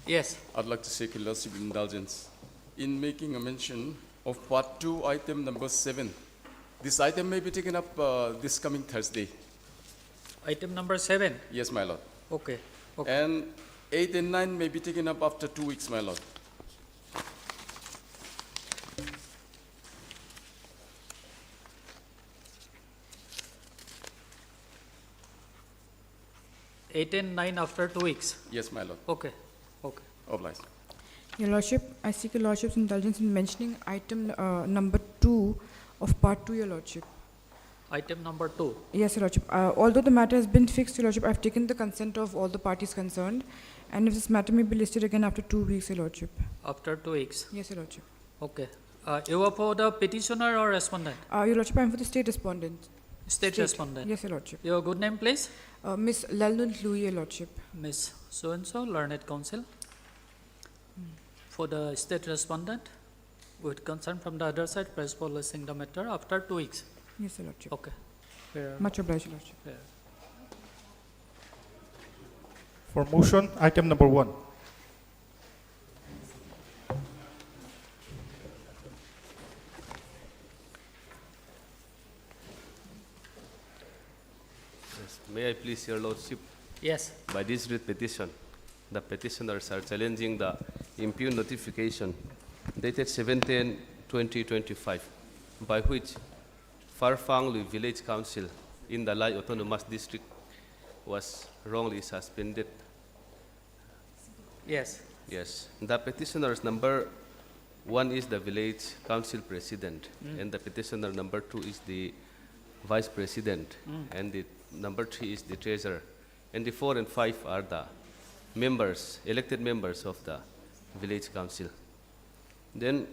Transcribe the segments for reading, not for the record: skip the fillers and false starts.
Yes. I'd like to seek your lordship indulgence in making a mention of part 2, item number 7. This item may be taken up this coming Thursday. Item number 7. Yes, my lord. Okay. Okay. And 8 and 9 may be taken up after 2 weeks, my lord. Eight and 9 after 2 weeks. Yes, my lord. Okay. Okay. Obliged. Your Lordship, I seek your Lordship's indulgence in mentioning item number 2 of part 2, your Lordship. Item number 2. Yes, your Lordship. Although the matter has been fixed, your Lordship, I have taken the consent of all the parties concerned, and if this matter may be listed again after 2 weeks, your Lordship. After 2 weeks. Yes, your Lordship. Okay. You are for the petitioner or respondent? Your Lordship, I am for the state respondent. State respondent. Yes, your Lordship. Your good name, please? Miss Lalnun Louis, your Lordship. Miss so-and-so, learned counsel. For the state respondent, with concern from the other side, press for listening the matter after 2 weeks. Yes, your Lordship. Okay. Fair. Much obliged, your Lordship. Fair. For motion, item number 1. Yes. May I please, Your Lordship, Yes. by this writ petition, the petitioners are challenging the impugned notification dated 7/10/2025, by which Farfanglu Village Council in the Lai Autonomous District was wrongly suspended. Yes. Yes. The petitioner's number 1 is the village council president, and the petitioner number 2 is the vice president, and the number 3 is the treasurer, and the 4 and 5 are the members, elected members of the village council. Then,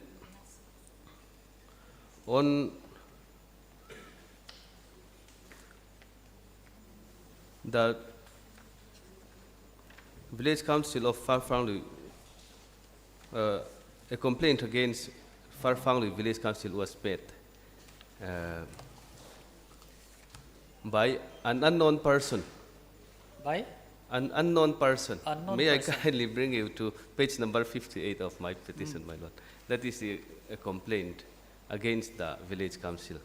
on the village council of Farfanglu, a complaint against Farfanglu village council was made by an unknown person. By? An unknown person. Unknown May person. I kindly bring you to page number 58 of my petition, my lord. That is a complaint against the village council.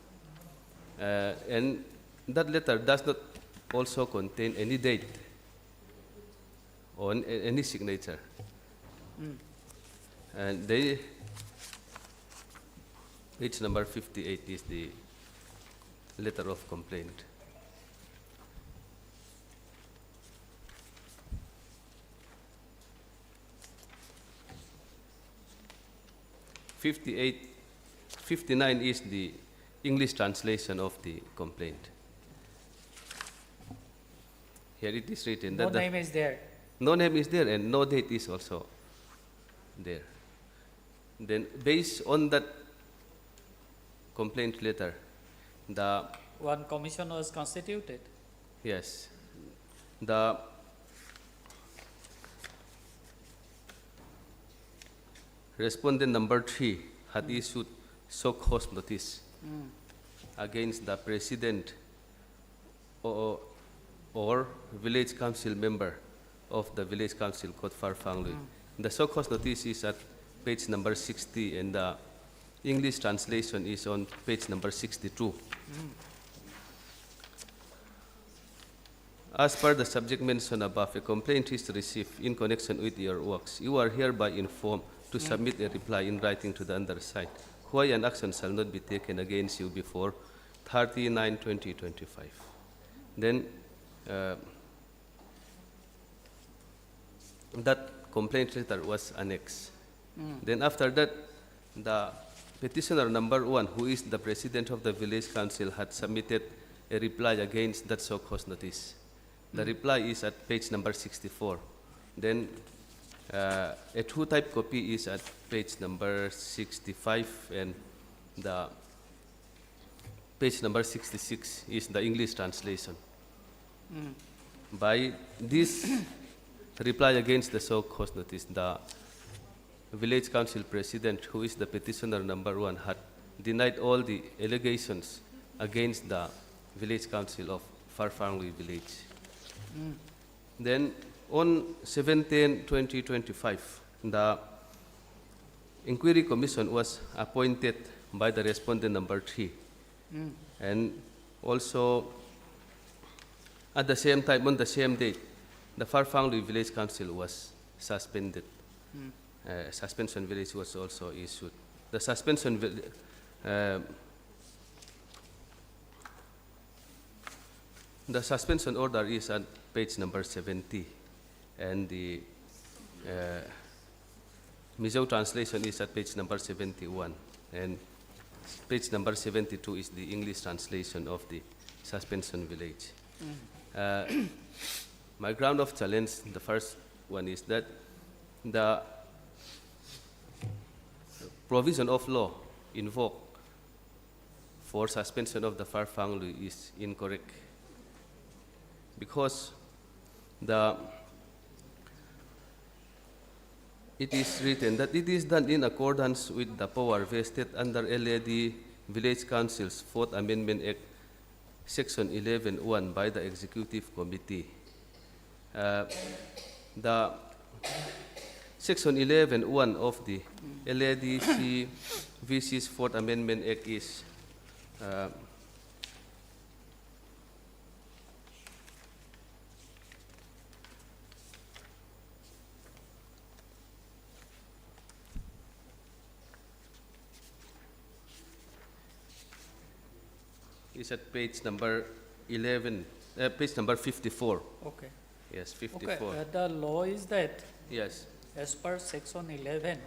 And that letter does not also contain any date or any signature. And page number 58 is the letter of complaint. '58, 59 is the English translation of the complaint. Here it is written No that the name is there. no name is there and no date is also there. Then, based on that complaint letter, the One commission was constituted. yes, the respondent number 3 had issued shock cause notice against the president or village council member of the village council called Farfanglu. The shock cause notice is at page number 60 and the English translation is on page number 62. As per the subject mentioned above, a complaint is received in connection with your works. You are hereby informed to submit a reply in writing to the undersigned, why an action shall not be taken against you before 30/9/2025. Then that complaint letter was annexed. Then after that, the petitioner number 1, who is the president of the village council, had submitted a reply against that shock cause notice. The reply is at page number 64. Then a two-type copy is at page number 65, and the page number 66 is the English translation. By this reply against the shock cause notice, the village council president, who is the petitioner number 1, had denied all the allegations against the village council of Farfanglu village. Then on 7/10/2025, the inquiry commission was appointed by the respondent number 3. And also, at the same time, on the same date, the Farfangli Village Council was suspended. Suspension village was also issued. The suspension order is at page number 70, and the Mizo translation is at page number 71, and page number 72 is the English translation of the suspension village. My ground of challenge, the first one is that the provision of law invoked for suspension of the Farfangli is incorrect, because it is written that it is done in accordance with the power vested under LAD Village Council's 4th Amendment Act, Section 11(1) by the Executive Committee. The Section 11(1) of the LADC VC's 4th Amendment Act is at page number 11, page number 54. Okay. Yes, Okay, 54. the law is that Yes, as per section 11,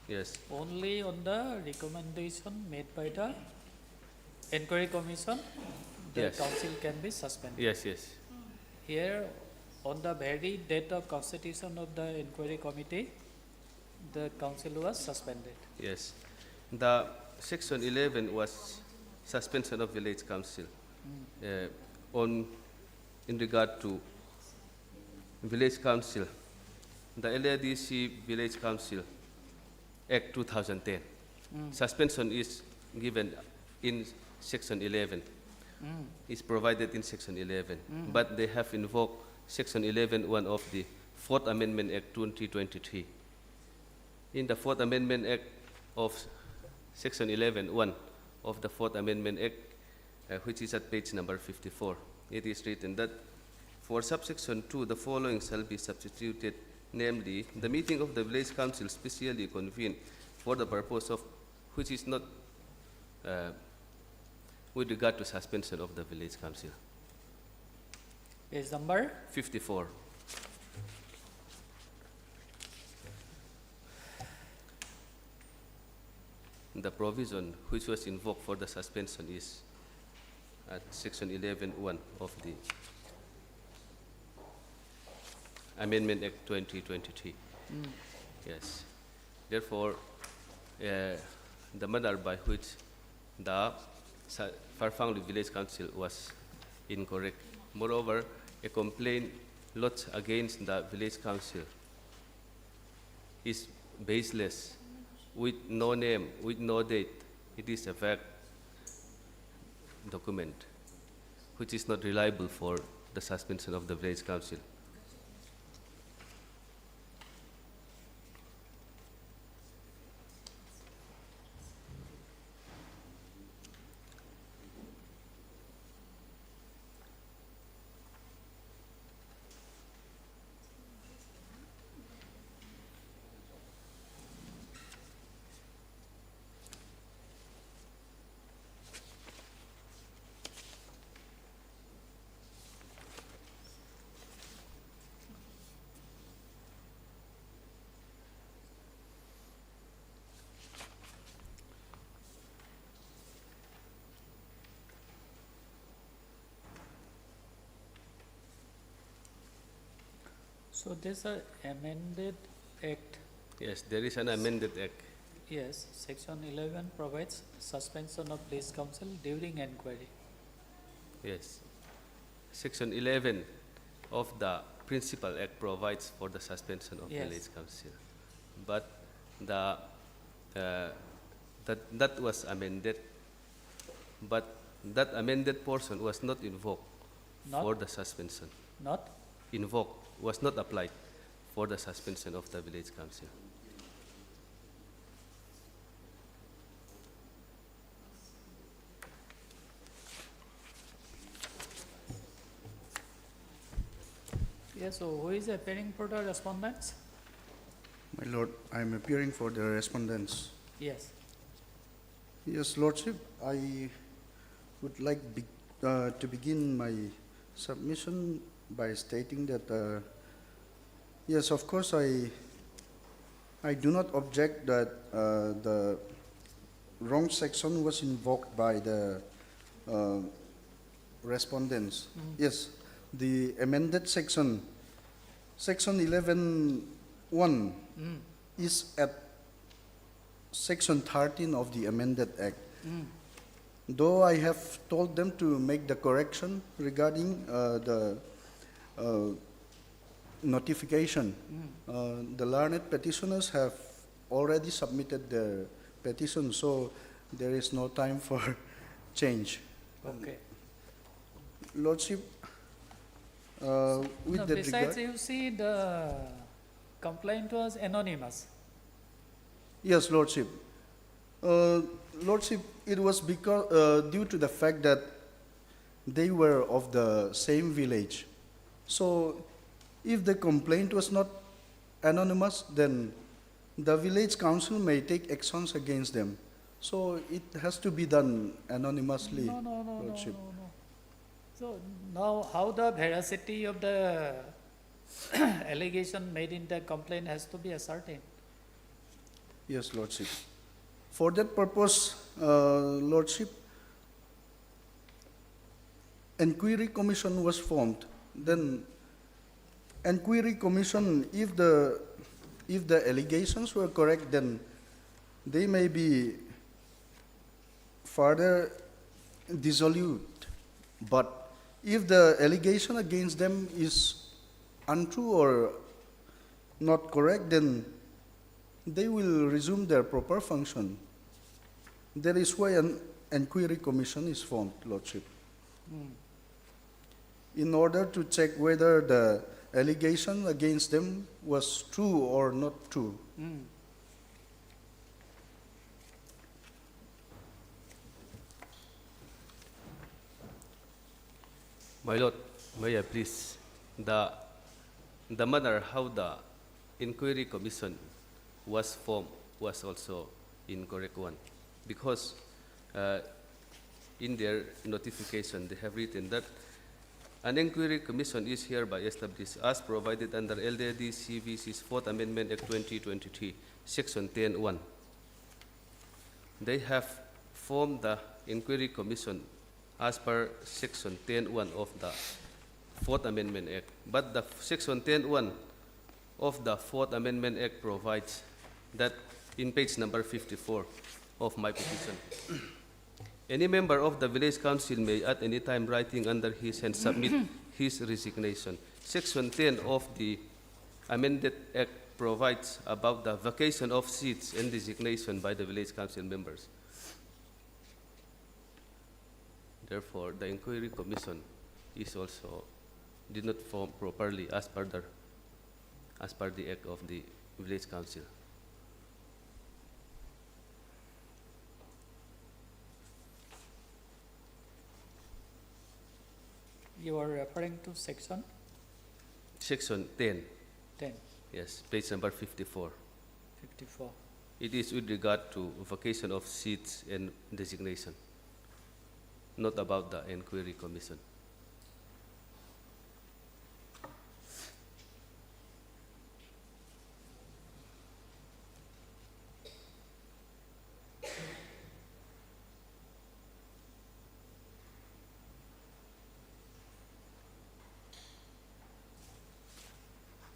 yes, only on the recommendation made by the inquiry commission, the Yes. council can be suspended. yes, yes. Here, on the very date of constitution of the inquiry committee, the council was suspended. Yes. The Section 11 was suspension of village council in regard to village council. The LADC Village Council Act 2010. Suspension is given in Section 11. Is provided in Section 11. But they have invoked Section 11(1) of the 4th Amendment Act 2023. In the 4th Amendment Act of Section 11(1) of the 4th Amendment Act, which is at page number 54, it is written that for subsection 2, the following shall be substituted, namely, the meeting of the village council specially convened for the purpose of, which is not with regard to suspension of the village council. Page number 54. The provision which was invoked for the suspension is at Section 11(1) of the Amendment Act 2023. Yes. Therefore, the manner by which the Farfangli Village Council was incorrect. Moreover, a complaint lodged against the Village Council is baseless, with no name, with no date. It is a vague document, which is not reliable for the suspension of the Village Council. So this amended act, Yes, there is an amended act. yes, section 11 provides suspension of village council during inquiry. Yes. Section 11 of the Principal Act provides for the suspension of Yes. village council. But the, that was amended, but that amended portion was not invoked Not? for the suspension. Not? Invoked was not applied for the suspension of the village council. Yes, so who is appearing for the respondents? My lord, I am appearing for the respondents. Yes. Yes, lordship, I would like to begin my submission by stating that, yes, of course, I do not object that the wrong section was invoked by the respondents. Yes, the amended section, section 11(1), is at section 13 of the amended act. Though I have told them to make the correction regarding the notification, the learned petitioners have already submitted their petition, so there is no time for change. Okay. Lordship, with No, that besides, regard, you see the complaint was anonymous. yes, Lordship. Lordship, it was because due to the fact that they were of the same village. So, if the complaint was not anonymous, then the village council may take actions against them. So, it has to be done anonymously, No. Lordship. So now how the veracity of the allegation made in the complaint has to be ascertained. Yes, Lordship. For that purpose, Lordship, inquiry commission was formed. Then, inquiry commission, if the allegations were correct, then they may be further dissolved. But if the allegation against them is untrue or not correct, then they will resume their proper function. That is why an inquiry commission is formed, Lordship, in order to check whether the allegation against them was true or not true. My lord, may I please, the manner how the inquiry commission was formed was also incorrect one, because in their notification they have written that an inquiry commission is hereby established as provided under LDD CVC's 4th Amendment Act 2023, Section 10(1). They have formed the inquiry commission as per Section 10(1) of the 4th Amendment Act. But the Section 10(1) of the 4th Amendment Act provides that in page number 54 of my petition, any member of the village council may at any time writing under his hand submit his resignation. Section 10 of the amended act provides about the vacation of seats and designation by the village council members. Therefore, the inquiry commission is also did not form properly as per the act of the village council. You are referring to section Section 10, 10, yes, page number 54. 54. It is with regard to vacation of seats and designation, not about the inquiry commission.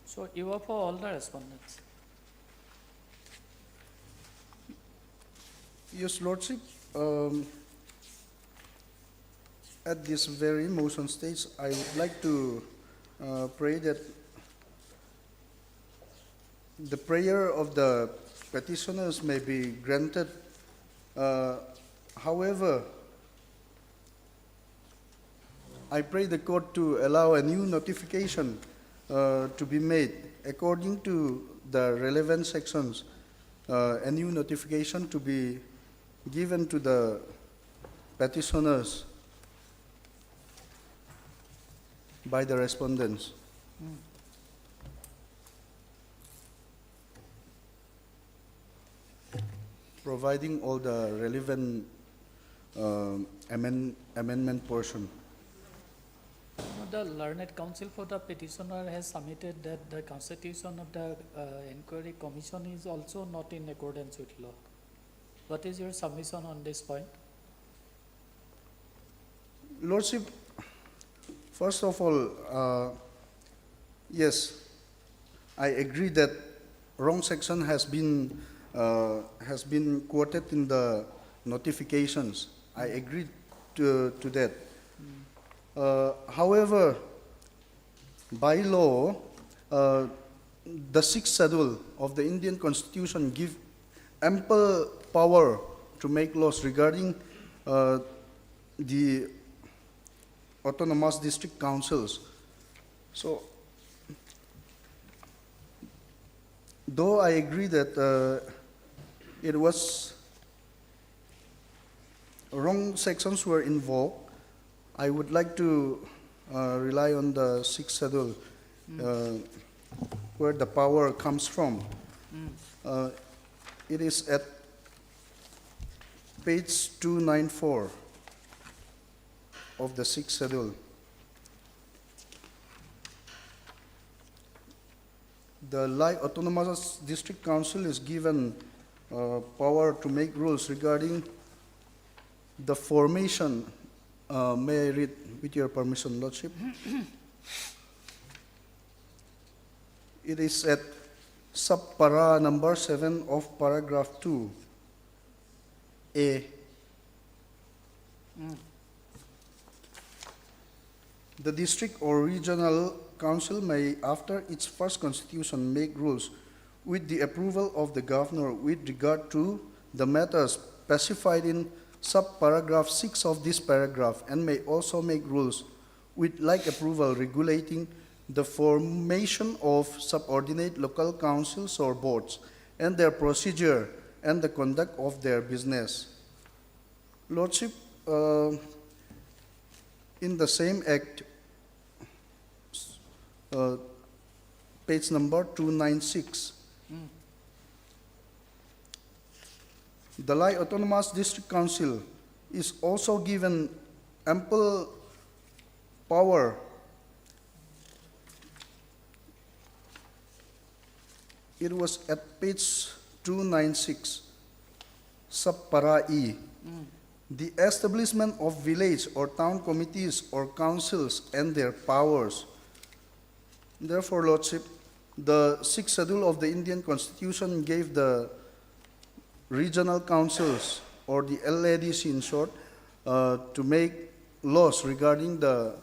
So you are for all the respondents. Yes, Lordship. At this very motion stage, I would like to pray that the prayer of the petitioners may be granted. However, I pray the court to allow a new notification to be made according to the relevant sections, a new notification to be given to the petitioners by the respondents. Providing all the relevant amendment portion. The learned counsel for the petitioner has submitted that the constitution of the inquiry commission is also not in accordance with law. What is your submission on this point? Lordship, first of all, yes, I agree that wrong section has been quoted in the notifications. I agree to that. However, by law, the sixth schedule of the Indian Constitution give ample power to make laws regarding the autonomous district councils. So, though I agree that it was wrong sections were involved, I would like to rely on the sixth schedule where the power comes from. It is at page 294 of the sixth schedule. The Lai Autonomous District Council is given power to make rules regarding the formation. May I read with your permission, Lordship? It is at sub-para number 7 of paragraph 2, A. The district or regional council may, after its first constitution, make rules with the approval of the governor with regard to the matters specified in sub-paragraph 6 of this paragraph, and may also make rules with like approval regulating the formation of subordinate local councils or boards and their procedure and the conduct of their business. Lordship, in the same act, page number 296, the Lai Autonomous District Council is also given ample power It was at page 296, sub-para E. The establishment of village or town committees or councils and their powers. Therefore, Lordship, the sixth schedule of the Indian Constitution gave the regional councils, or the LADC in short, to make laws regarding the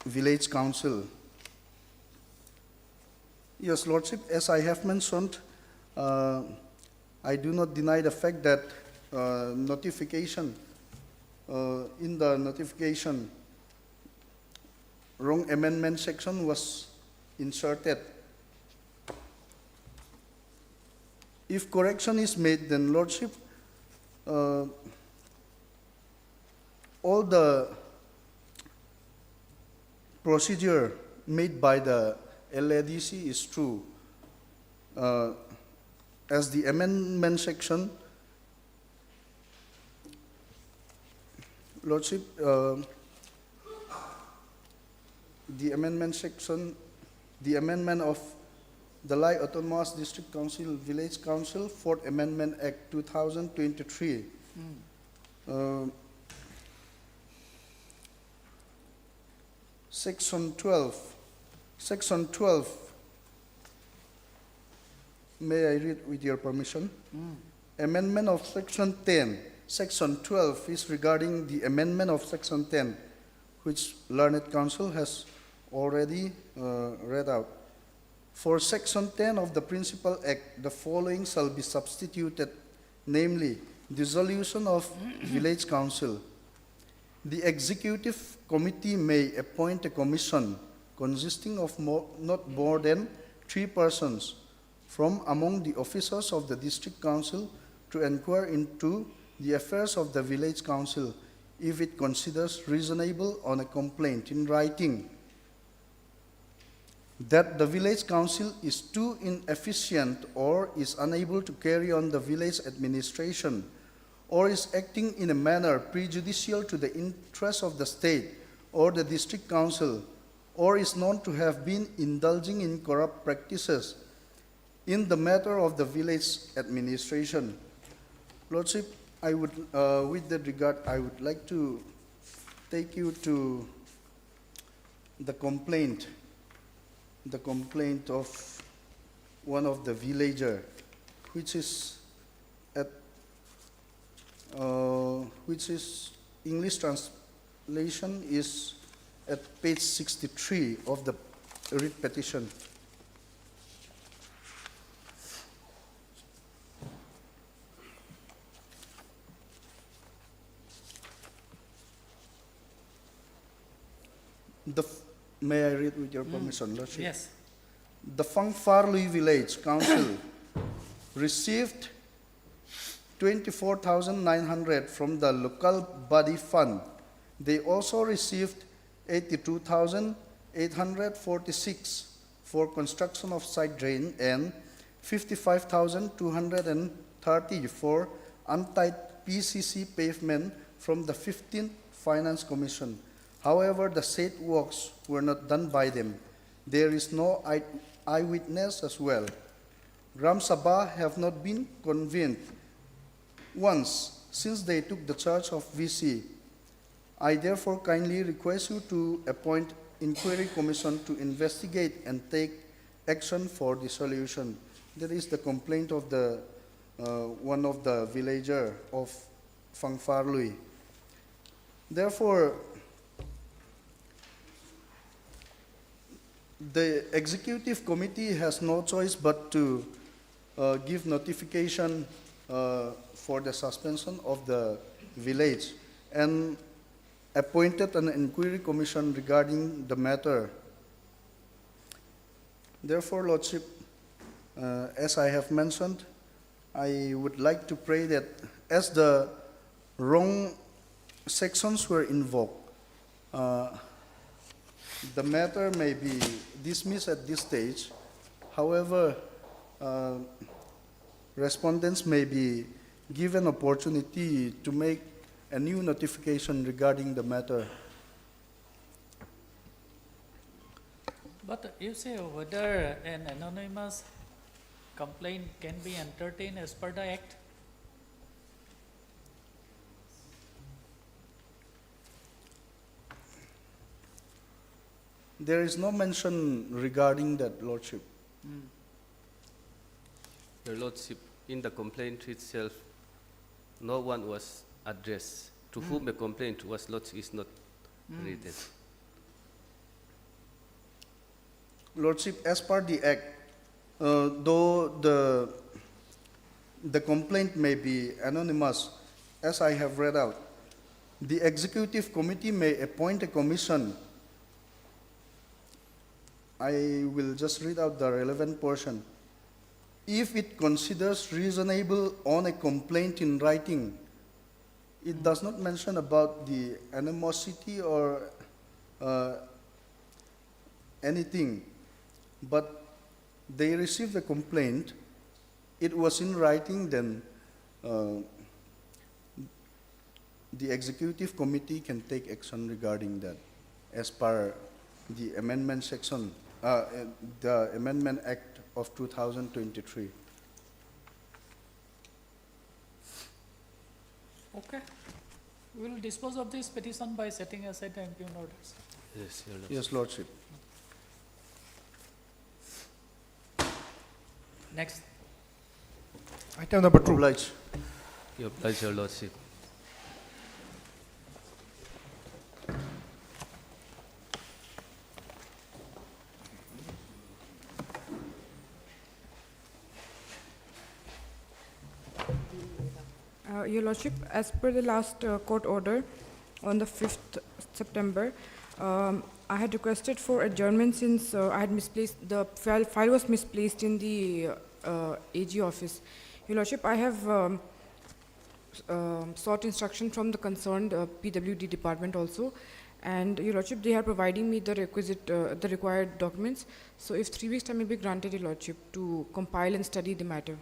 village council. Yes, Lordship, as I have mentioned, I do not deny the fact that notification, in the notification, wrong amendment section was inserted. If correction is made, then Lordship, all the procedure made by the LADC is true. As the amendment section, Lordship, the amendment section, the amendment of the Lai Autonomous District Council, Village Council, 4th Amendment Act 2023. Section 12. Section 12. May I read with your permission? Amendment of Section 10. Section 12 is regarding the amendment of Section 10, which Learned Counsel has already read out. For Section 10 of the Principal Act, the following shall be substituted, namely, dissolution of village council. The executive committee may appoint a commission consisting of not more than 3 persons from among the officers of the district council to inquire into the affairs of the village council if it considers reasonable on a complaint in writing that the village council is too inefficient or is unable to carry on the village administration or is acting in a manner prejudicial to the interests of the state or the district council, or is known to have been indulging in corrupt practices in the matter of the village administration. Lordship, I would, with that regard, I would like to take you to the complaint of one of the villager, which is English translation is at page 63 of the writ petition. May I read with your permission, Lordship? Yes. The Phang Pharlui Village Council received 24,900 from the local body fund. They also received 82,846 for construction of side drain and 55,230 for untied PCC pavement from the 15th Finance Commission. However, the said works were not done by them. There is no eyewitness as well. Gram Sabha have not been convened once since they took the charge of VC. I therefore kindly request you to appoint inquiry commission to investigate and take action for the solution. That is the complaint of the one of the villager of Phang Pharlui. Therefore, the executive committee has no choice but to give notification for the suspension of the village and appointed an inquiry commission regarding the matter. Therefore, Lordship, as I have mentioned, I would like to pray that as the wrong sections were invoked, the matter may be dismissed at this stage. However, respondents may be given opportunity to make a new notification regarding the matter. But you say whether an anonymous complaint can be entertained as per the Act? There is no mention regarding that, Lordship. Your Lordship, in the complaint itself, no one was addressed. To whom a complaint was lodged is not written. Lordship, as per the Act, though the complaint may be anonymous, as I have read out, the executive committee may appoint a commission. I will just read out the relevant portion. If it considers reasonable on a complaint in writing, it does not mention about the animosity or anything, but they received a complaint, it was in writing, then the executive committee can take action regarding that as per the amendment section, the Amendment Act of 2023. Okay. We will dispose of this petition by setting aside the impugned orders. Yes, Your Lordship. Yes, Lordship. Next. Item number 2. Oblige. You oblige, Your Lordship. Your Lordship, as per the last court order, on the 5th September. I had requested for adjournment since I had misplaced, the file was misplaced in the AG office. Your Lordship, I have sought instruction from the concerned PWD department also, and Your Lordship, they are providing me the required documents. So if 3 weeks time will be granted, Your Lordship, to compile and study the matter.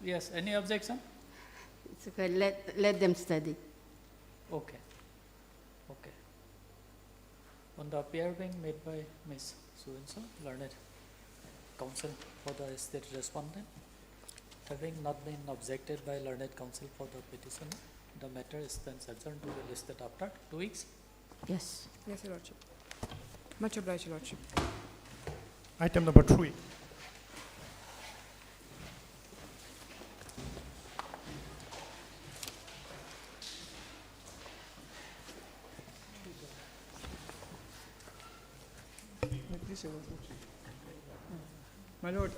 Yes, any objection? It's okay, let them study. Okay. Okay. On the appear being made by Ms. So-and-so, learned counsel for the state respondent, having not been objected by learned counsel for the petitioner, the matter is then adjourned to be listed after 2 weeks. Yes. Yes, Your Lordship. Much obliged, Your Lordship. Item number 3. Please, Your Lordship. My Lord,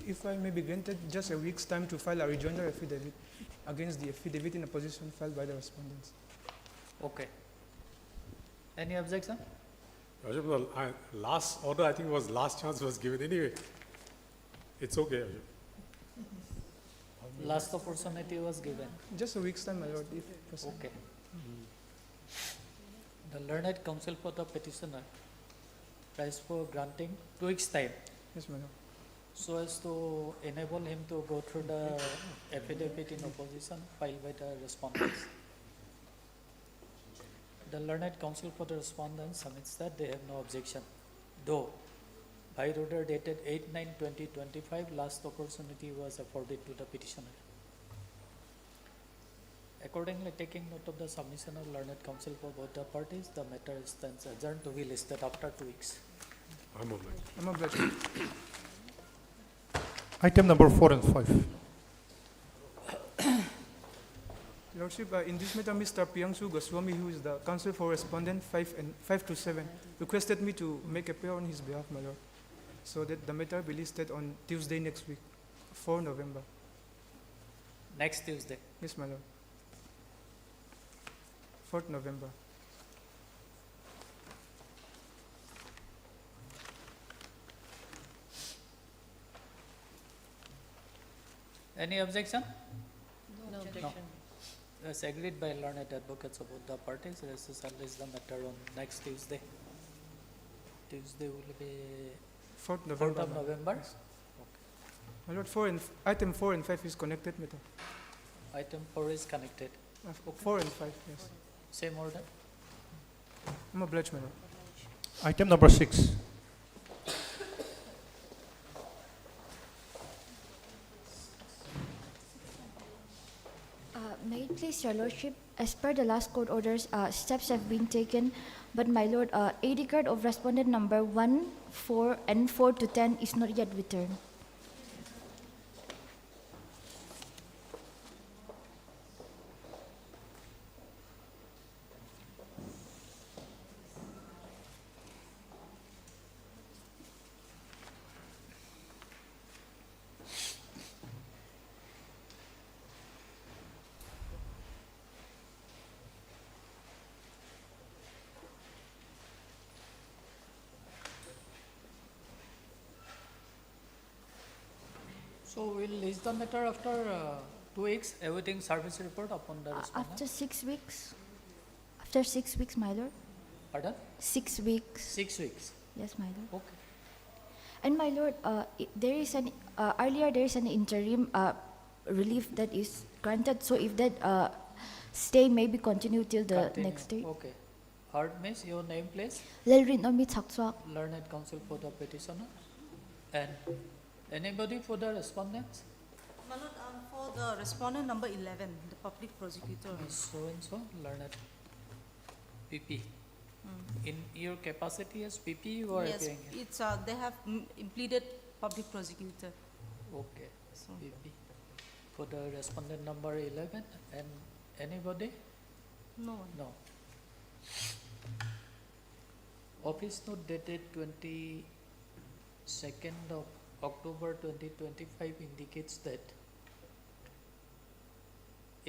if I may be granted just a week's time to file a rejoinder affidavit against the affidavit in opposition filed by the respondents. Okay. Any objection? Your Worship, the last order, I think, was last chance was given. Anyway, it's okay, Your Worship. Last opportunity was given. Just a week's time, my Lord, if possible. Okay. The learned counsel for the petitioner tries for granting 2 weeks time Yes, my Lord. so as to enable him to go through the affidavit in opposition filed by the respondents. The learned counsel for the respondents submits that they have no objection, though by order dated 8/9/2025, last opportunity was afforded to the petitioner. Accordingly, taking note of the submission of learned counsel for both the parties, the matter stands adjourned to be listed after 2 weeks. I'm obliged. I'm obliged. Item number 4 and 5. Lordship, in this matter, Mr. Priyangshu Goswami, who is the counsel for respondent 5 to 7, requested me to make a prayer on his behalf, my Lord, so that the matter be listed on Tuesday next week, 4 November. Next Tuesday. Yes, my Lord. 4th November. Any objection? No objection. As agreed by learned advocates of both the parties, let us list the matter on next Tuesday. Tuesday will be 4th 4th November. of my Lord. November. Yes. My Lord, item 4 and 5 is connected matter. Item 4 is connected. 4 and 5, yes. Same order. I'm obliged, my Lord. Item number 6. May it please your lordship, as per the last court orders, steps have been taken, but my lord, AD card of respondent number 1, 4, and 4 to 10 is not yet returned. So we'll list the matter after 2 weeks, awaiting service report upon the respondent. After 6 weeks? After 6 weeks, my lord? Pardon? 6 weeks. 6 weeks. Yes, my lord. Okay. And my lord, there is an earlier there is an interim relief that is granted. So if that stay may be continued till the Continue. next day. Okay. Heard, miss, your name, please. Lalrin Omi Chakswak. Learned counsel for the petitioner. And anybody for the respondents? My Lord, for the respondent number 11, the public prosecutor. Miss so-and-so, learned PP. In your capacity as PP, you are Yes, appearing here? it's, they have pleaded public prosecutor. Okay, So, PP. For the respondent number 11, and anybody? no one. No. Office note dated 22nd of October 2025 indicates that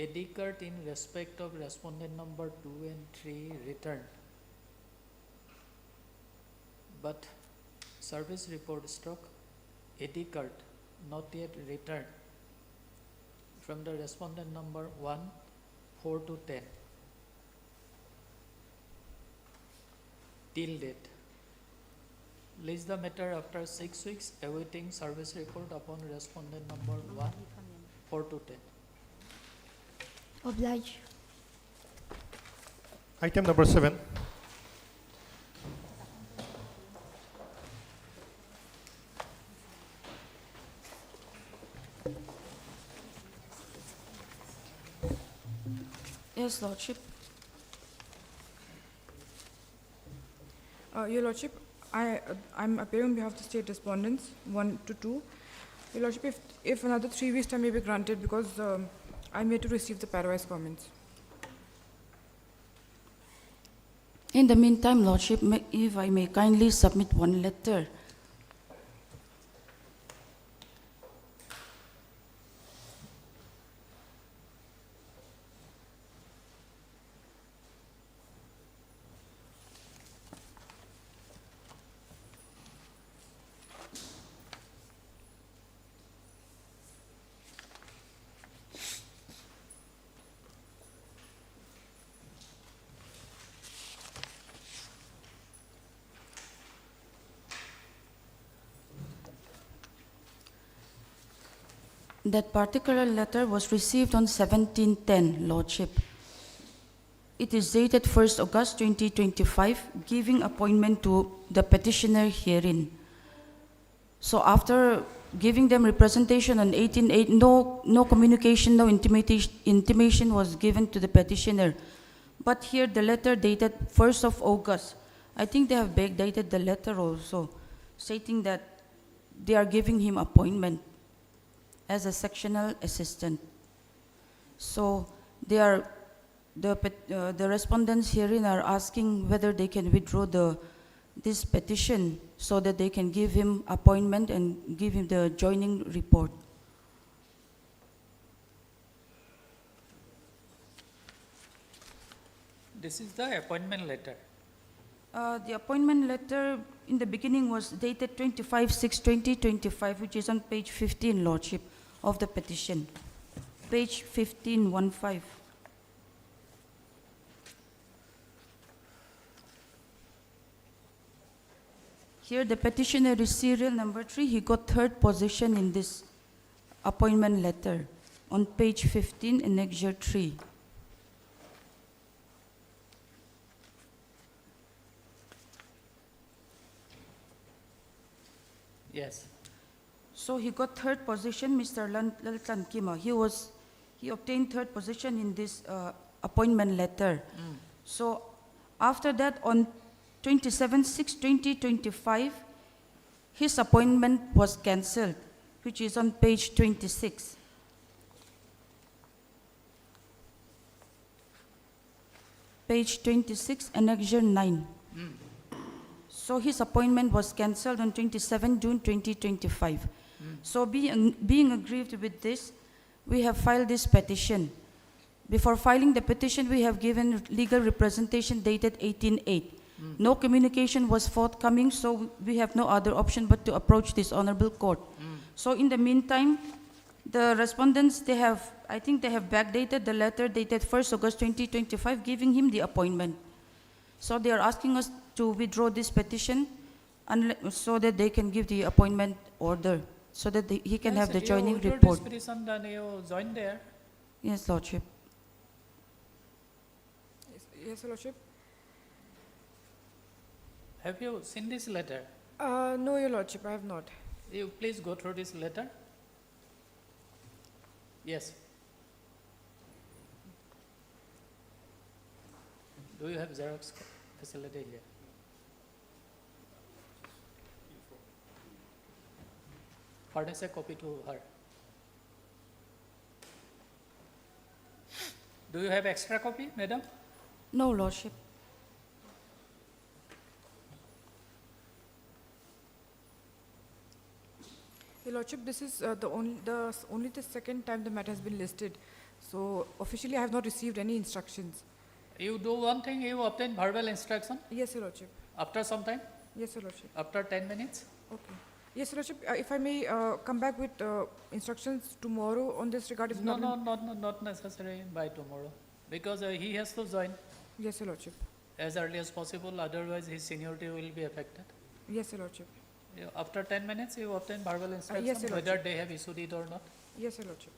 Edicurt in respect of respondent number 2 and 3 returned. But service report stock Edicurt not yet returned from the respondent number 1, 4 to 10 till date. Leaves the matter after 6 weeks awaiting service report upon respondent number 1, 4 to 10. Oblige. Item number 7. Yes, Lordship. Your Lordship, I'm appearing on behalf of the state respondents, 1 to 2. Your Lordship, if another 3 weeks time may be granted because I'm yet to receive the parawise comments. In the meantime, Lordship, if I may kindly submit one letter. That particular letter was received on 17/10, Lordship. It is dated 1st August 2025, giving appointment to the petitioner herein. So after giving them representation on 18/8, no communication, no intimation was given to the petitioner. But here the letter dated 1st of August. I think they have backdated the letter also, stating that they are giving him appointment as a sectional assistant. So the respondents herein are asking whether they can withdraw this petition so that they can give him appointment and give him the joining report. This is the appointment letter. The appointment letter in the beginning was dated 25/6/2025, which is on page 15, Lordship, of the petition. Page 1515. Here the petitioner is serial number 3. He got 3rd position in this appointment letter on page 15 in Annexure 3. Yes. So he got 3rd position, Mr. Laltan Kima. He obtained 3rd position in this appointment letter. So after that, on 27/6/2025, his appointment was cancelled, which is on page 26. Page 26, Annexure 9. So his appointment was cancelled on 27 June 2025. So being aggrieved with this, we have filed this petition. Before filing the petition, we have given legal representation dated 18/8. No communication was forthcoming, so we have no other option but to approach this honorable court. So in the meantime, the respondents, I think they have backdated the letter dated 1st August 2025, giving him the appointment. So they are asking us to withdraw this petition so that they can give the appointment order, so that he can have the joining report. This petition, then you join there. Yes, Lordship. Yes, Lordship. Have you seen this letter? No, Your Lordship, I have not. You please go through this letter. Yes. Do you have Xerox facility here? Furnish a copy to her. Do you have extra copy, madam? No, Lordship. Your Lordship, this is only the second time the matter has been listed. So officially, I have not received any instructions. You do one thing, you obtain verbal instruction Yes, Your Lordship. after some time, Yes, Your Lordship. after 10 minutes. Okay. Yes, Your Lordship, if I may come back with instructions tomorrow on this regard, if No, not. not necessary by tomorrow, because he has to join Yes, Your Lordship. as early as possible, otherwise his seniority will be affected. Yes, Your Lordship. After 10 minutes, you obtain verbal instruction, Your whether Lordship. they have issued it or not. Yes, Your Lordship.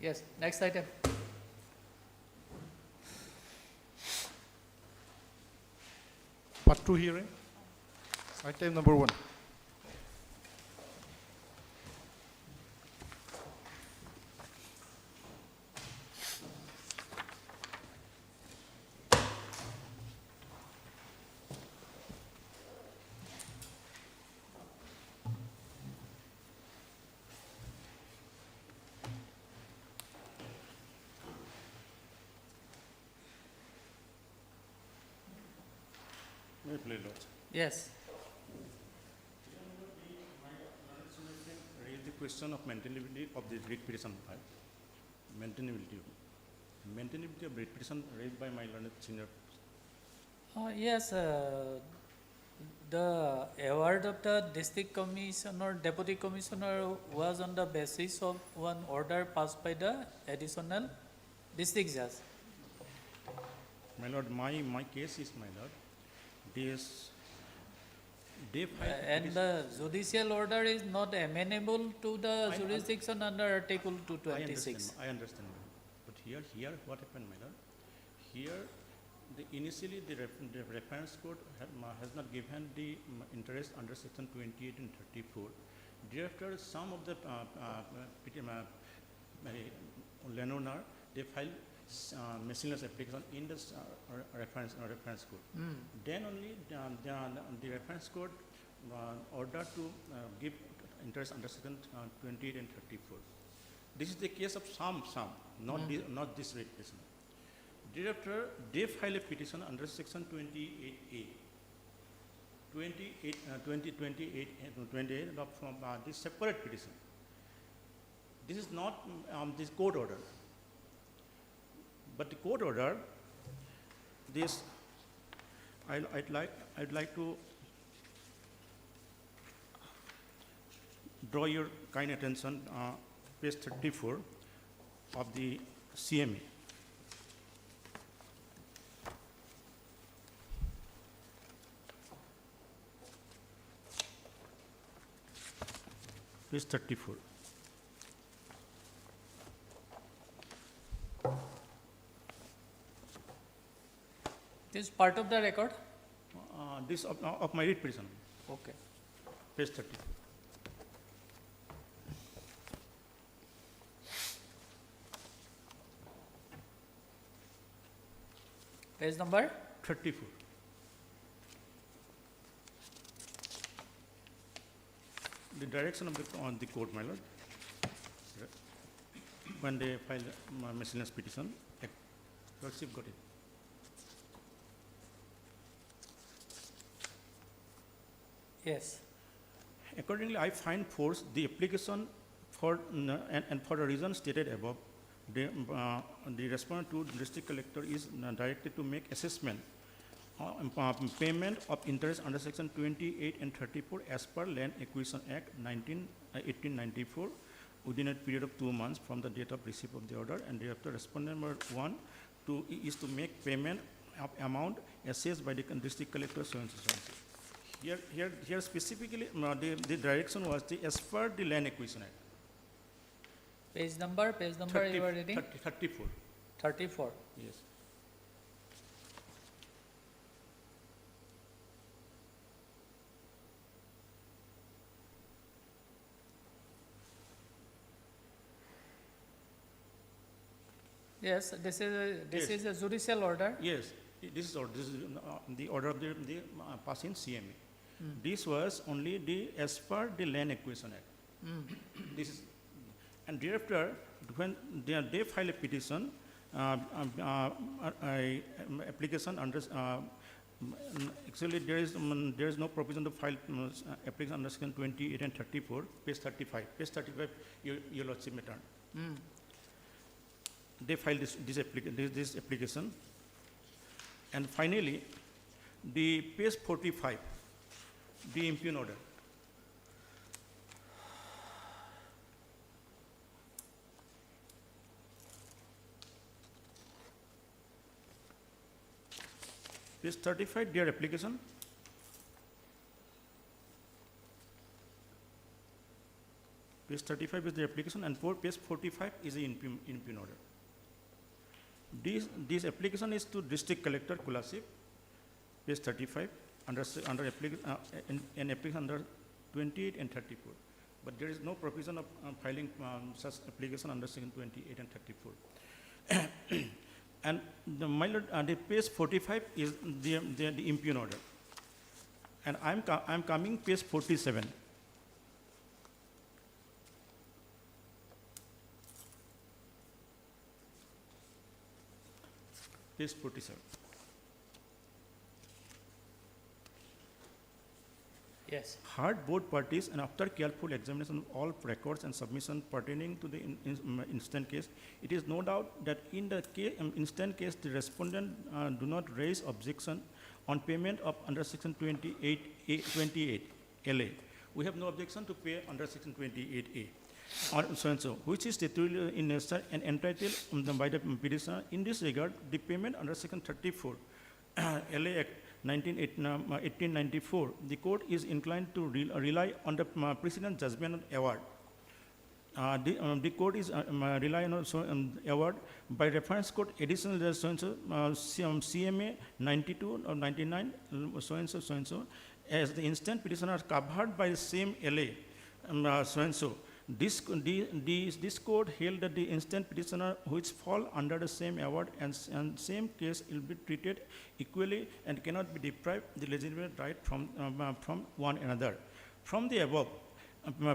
Yes, next item. Part 2 hearing. Item number 1. May I play, Lord? Yes. Raise the question of maintainability of the writ petition file. Maintainability of writ petition raised by my learned senior. Yes, the award of the district commissioner, deputy commissioner was on the basis of one order passed by the additional district judge. My lord, my case is, my lord, this, they filed And petition- the judicial order is not amenable to the jurisdiction under Article I 226. understand, ma'am. But here what happened, my lord? Here, initially the reference code has not given the interest under section 28 and 34. Thereafter, some of the landowner, they filed miscellaneous application in the reference code. Then only the reference code order to give interest under section 28 and 34. This is the case of some, not this rate petition. Thereafter, they file a petition under section 28A. 28 from this separate petition. This is not this court order. But the court order, this I'd like to draw your kind attention, page 34 of the CMA. Page 34. This is part of the record? This of my writ petition, Okay. page 34. Page number? 34. The direction of the court, my lord, when they filed miscellaneous petition, lordship got it. Yes. Accordingly, I find force the application for and for the reason stated above, the respondent to district collector is directed to make assessment payment of interest under section 28 and 34 as per Land Acquisition Act 1894 within a period of 2 months from the date of receipt of the order, and thereafter respondent number 1 is to make payment of amount assessed by the district collector so and so. Here specifically the direction was as per the Land Acquisition Act. Page number you are reading? 34. 34. Yes. Yes, this is a judicial order. Yes, this is the order of the passing CMA. This was only as per the Land Acquisition Act. This is, and thereafter, when they file a petition, application under actually there is no provision to file application under section 28 and 34, page 35. Page 35, your lordship may turn. they filed this application. And finally, the page 45, the impugn order. Page 35, their application. Page 35 is the application, and page 45 is the impugn order. This application is to District Collector Kulasip, page 35, an application under 28 and 34. But there is no provision of filing such application under section 28 and 34. And my lord, the page 45 is the impugn order. And I'm coming page 47. Page 47. Yes. Heard both parties, and after careful examination of all records and submission pertaining to the instant case, it is no doubt that in the instant case, the respondent do not raise objection on payment of under section 28 LA. We have no objection to pay under section 28A. Or so and so, which is statutorily in nature and entitled by the petitioner. In this regard, the payment under section 34 LA Act 1894, the court is inclined to rely on the precedent judgment award. The court is relying on award by reference code additional so and so CMA 92 or 99 so and so as the instant petitioner covered by the same LA so and so. This court held that the instant petitioner which fall under the same award and same case will be treated equally and cannot be deprived the legitimate right from one another. From the above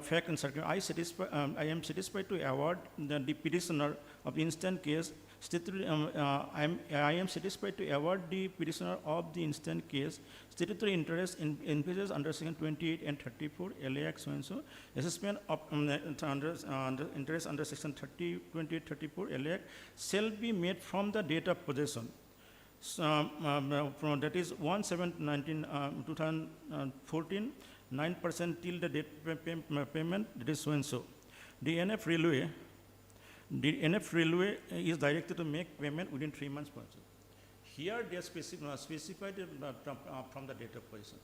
fact and circumstance, I am satisfied to award the petitioner of instant case. I am satisfied to award the petitioner of the instant case statutory interest in increases under section 28 and 34 LA Act so and so, assessment of interest under section 28, 34 LA Act shall be made from the date of possession. So, from that is 1/7/2014, 9% till the date payment, that is so and so. The NF Railway is directed to make payment within 3 months. Here they are specified from the date of possession.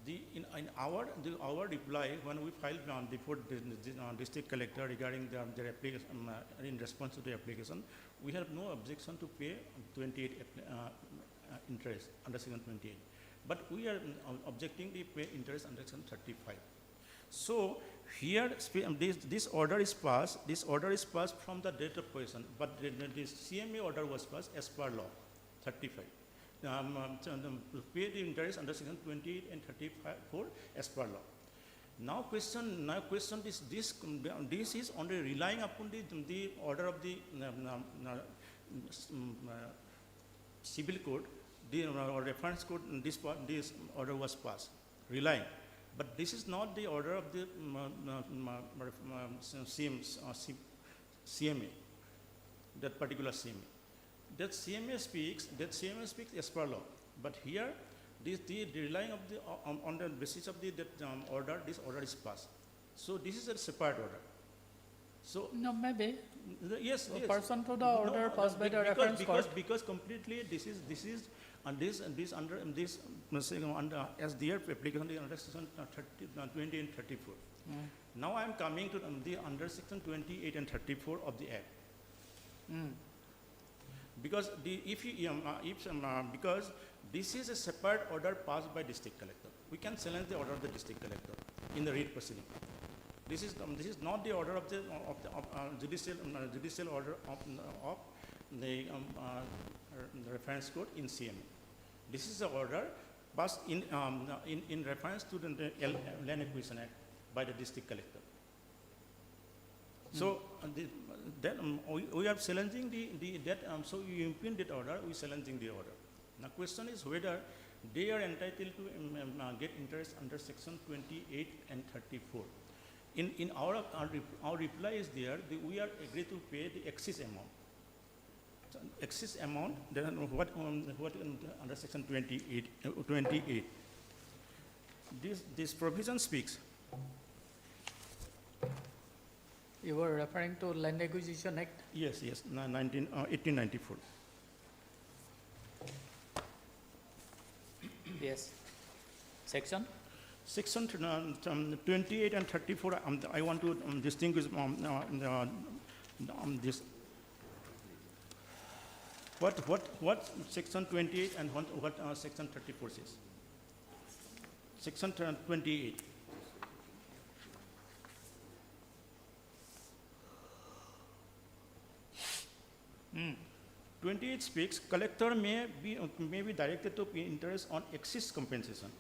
In our reply, when we filed before the district collector regarding their application, in response to the application, we have no objection to pay 28 interest under section 28. But we are objecting the pay interest under section 35. So here this order is passed. This order is passed from the date of possession, but the CMA order was passed as per law 35. Pay the interest under section 28 and 34 as per law. Now question this is only relying upon the order of the civil code, the reference code. This order was passed, relying. But this is not the order of the CMA, that particular CMA. That CMA speaks as per law. But here, the relying of on the basis of order, this order is passed. So this is a separate order. So No, maybe. Yes, The yes. person to the order passed by the reference court. Because completely this is and this under as their application under section 20 and 34. Now I am coming to the under section 28 and 34 of the Act. Because because this is a separate order passed by district collector. We can challenge the order of the district collector in the writ proceeding. This is not the order of the judicial order of the reference code in CMA. This is the order passed in reference to the Land Acquisition Act by the district collector. So we are challenging so you impugn that order, we are challenging the order. Now question is whether they are entitled to get interest under section 28 and 34. In our reply is there, we are agreed to pay the excess amount. So excess amount, then what under section 28. This provision speaks. You were referring to Land Acquisition Act? Yes, 1894. Yes. Section? Section 28 and 34, I want to distinguish this. What section 28 and what section 34 says? Section 28. Mm. 28 speaks, collector may be directed to pay interest on excess compensation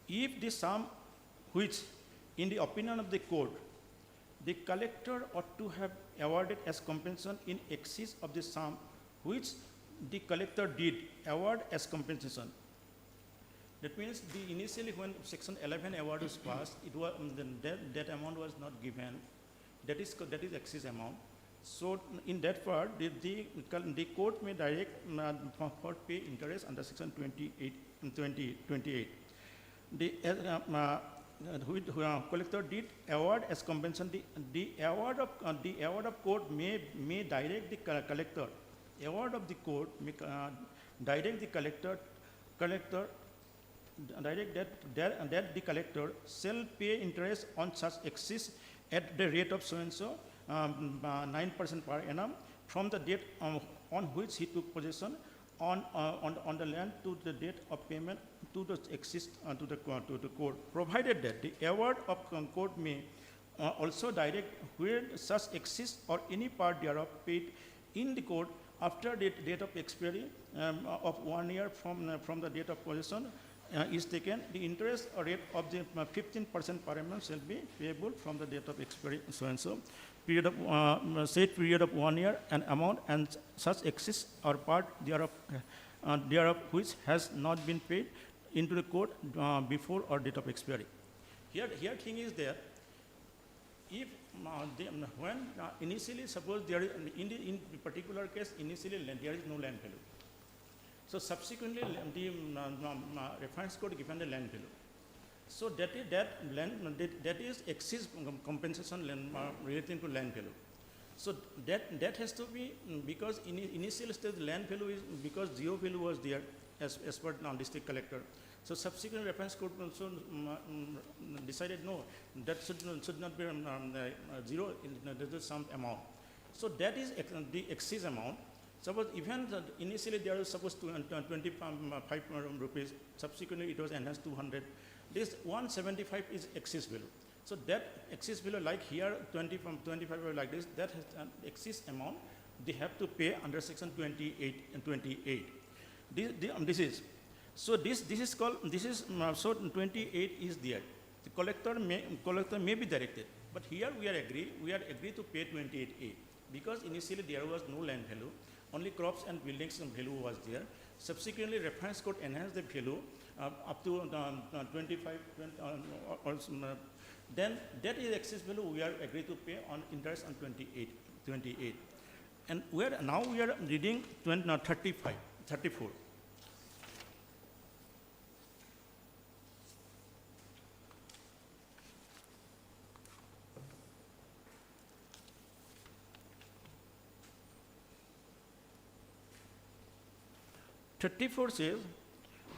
if the sum which, in the opinion of the court, the collector ought to have awarded as compensation in excess of the sum which the collector did award as compensation. That means initially when section 11 award was passed, it was that amount was not given. That is excess amount. So in that part, the court may direct for pay interest under section 28. The collector did award as compensation. The award of court may direct the collector. Award of the court may direct the collector direct that the collector shall pay interest on such excess at the rate of so and so 9% per annum from the date on which he took possession on the land to the date of payment to the excess to the court, provided that the award of court may also direct where such excess or any part thereof paid in the court after the date of expiry of 1 year from the date of possession is taken, the interest rate of the 15% per annum shall be payable from the date of expiry so and so period of said period of 1 year and amount and such excess or part thereof which has not been paid into the court before or date of expiry. Here thing is there. If when initially suppose there is in particular case initially there is no land value. So subsequently the reference court given the land value. So that is excess compensation relating to land value. So that has to be because in initial stage land value is because zero value was there as per district collector. So subsequent reference court also decided no, that should not be zero, there is some amount. So that is the excess amount. Suppose even initially there was supposed to 25 rupees, subsequently it was enhanced 200. This 175 is excess value. So that excess value like here 25 like this, that has an excess amount they have to pay under section 28 and 28. This is so this is called so 28 is there. The collector may be directed, but here we are agreed to pay 28A because initially there was no land value. Only crops and buildings value was there. Subsequently, reference court enhanced the value up to 25, then that is excess value we are agreed to pay on interest on 28. And now we are reading 34. Says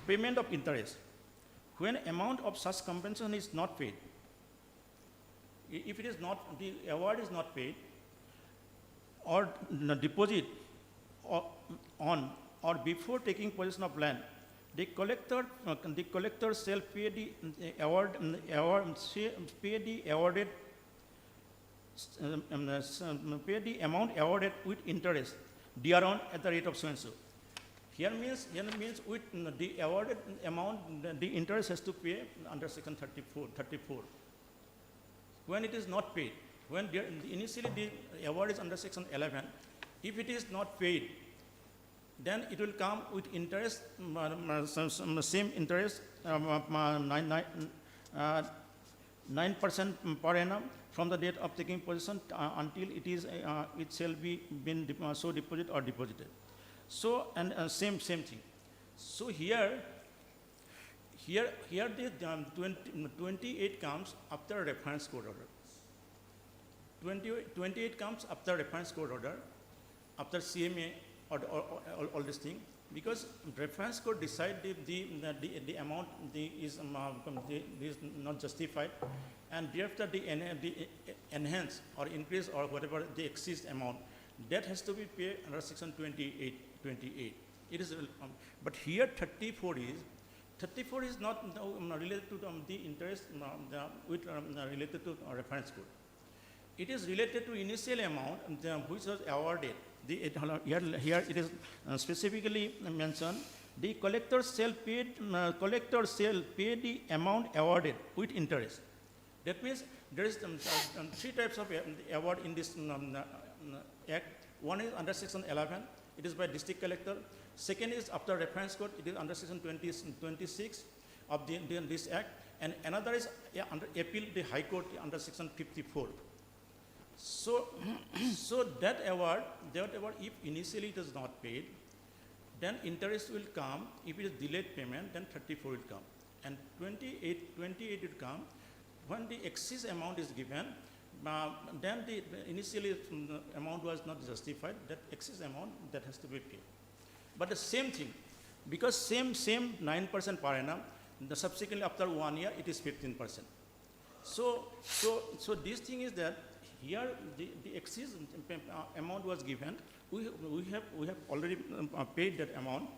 payment of interest. When amount of such compensation is not paid, if it is not, the award is not paid, or the deposit on or before taking possession of land, the collector shall pay the pay the amount awarded with interest thereon at the rate of so and so. Here means with the awarded amount, the interest has to pay under section 34. When it is not paid, when initially the award is under section 11, if it is not paid, then it will come with interest, 9% per annum from the date of taking possession until it is it shall be been so deposited or deposited. So and same thing. So here the 28 comes after reference court order. 28 comes after reference court order, after CMA or all this thing, because reference court decide the amount is not justified, and thereafter the enhance or increase or whatever the excess amount, that has to be paid under section 28. It is, but here 34 is not related to the interest related to reference code. It is related to initial amount which was awarded. Here it is specifically mentioned, the collector shall pay the amount awarded with interest. That means there is three types of award in this act. One is under section 11, it is by district collector. Second is after reference code, it is under section 26 of this act, and another is under appeal the high court under section 54. So that award, if initially it is not paid, then interest will come. If it is delayed payment, then 34 will come, and 28 will come when the excess amount is given. Then the initially amount was not justified. That excess amount that has to be paid. But the same thing, because same 9% per annum, the subsequently after 1 year it is 15%. So this thing is that here the excess amount was given. We have already paid that amount.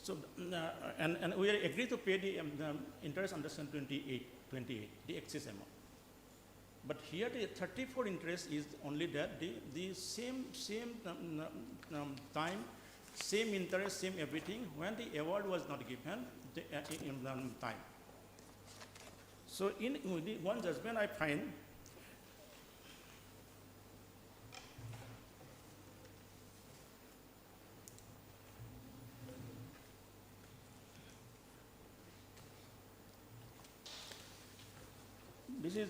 So and we are agreed to pay the interest under section 28, the excess amount. But here the 34 interest is only that the same time, same interest, same everything when the award was not given in time. So in the one judgment I find this is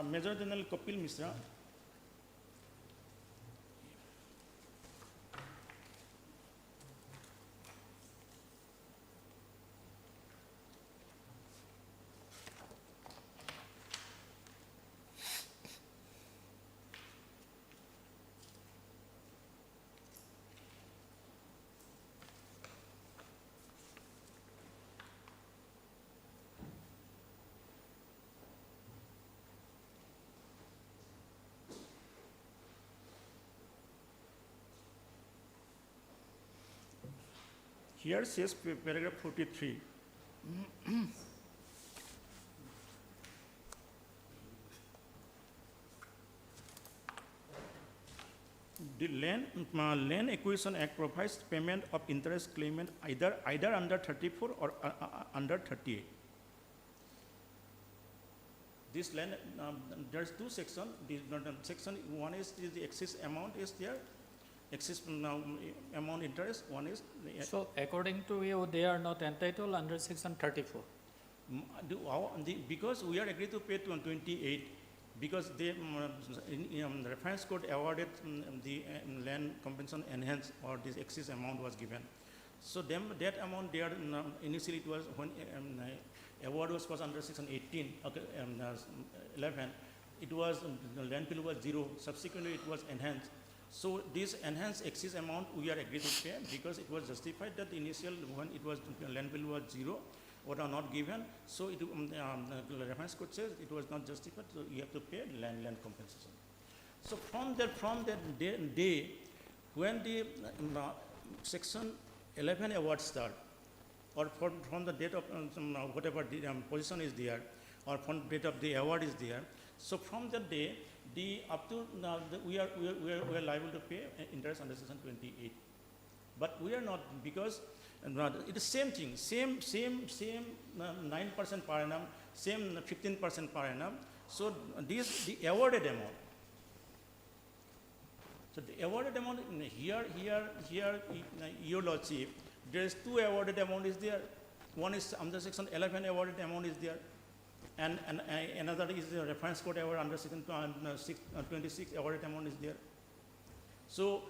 Major General Kapil Mishra. Here says paragraph 43. The Land Acquisition Act provides payment of interest claimant either under 34 or under 38. This land, there's two sections. Section one is the excess amount is there. Excess amount interest, one is So according to you, they are not entitled under section 34. Because we are agreed to pay to 28, because they the reference court awarded the land compensation enhanced or this excess amount was given. So that amount there initially it was when award was under section 18, 11, it was land bill was 0. Subsequently it was enhanced. So this enhanced excess amount we are agreed to pay because it was justified that the initial when it was land bill was 0 or not given. So it the reference code says it was not justified. So you have to pay land compensation. So from that day when the section 11 award start, or from the date of whatever the position is there, or from the date of the award is there. So from that day, up to now, we are liable to pay interest under section 28, but we are not, because And it is same thing, same 9% per annum, same 15% per annum. So this the awarded amount. So the awarded amount here, your lordship, there is two awarded amount is there. One is under section 11 awarded amount is there, and another is the reference code award under section 26 awarded amount is there. So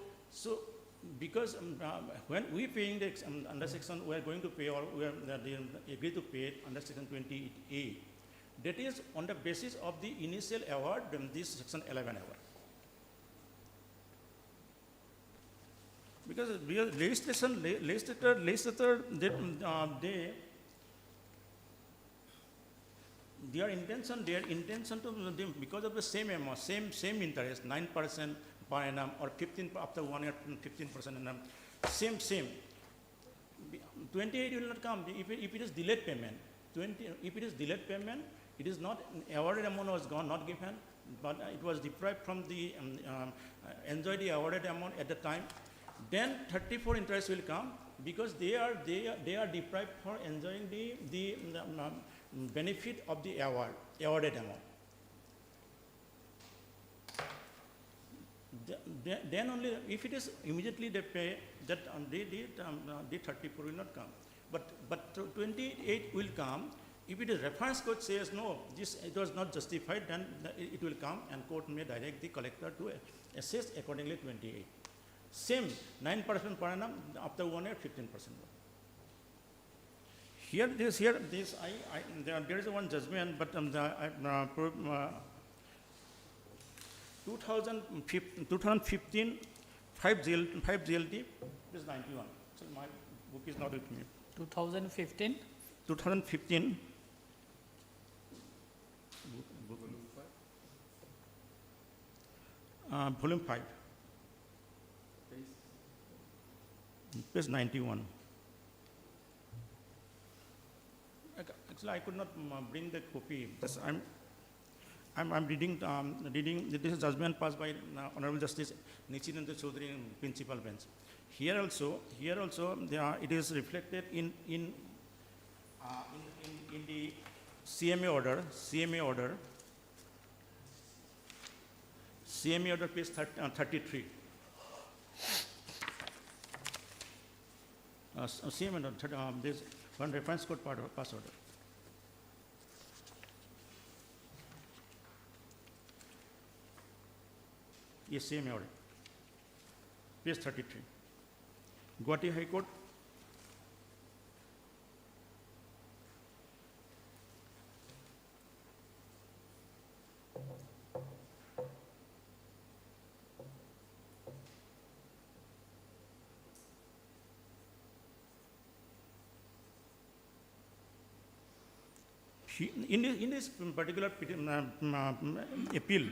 because when we paying the under section, we are going to pay, or we are they agree to pay it under section 28A. That is on the basis of the initial award, this section 11 award. Because legislator, their intention to because of the same amount, same interest, 9% per annum or 15 after 1 year, 15% annum, same. 28 will not come if it is delayed payment. If it is delayed payment, it is not awarded amount was gone, not given, but it was deprived from the enjoy the awarded amount at the time. Then 34 interest will come because they are deprived for enjoying the benefit of the awarded amount. Then only if it is immediately they pay that the 34 will not come, but 28 will come. If it is reference code says no, it was not justified, then it will come and court may direct the collector to assess accordingly 28. Same 9% per annum after 1 year, 15%. There is one judgment, but 2015 5 GLT is 91. So my book is not with me. 2015? 2015. Volume 5. Page 91. Actually, I could not bring the copy. I'm reading. This is judgment passed by Honorable Justice Nichirendra Chaudhary, Principal Bench. Here also, it is reflected in the CMA order. CMA order, page 33. CMA order, there's one reference code pass order. Yes, CMA order, page 33. Guwahati High Court. In this particular appeal,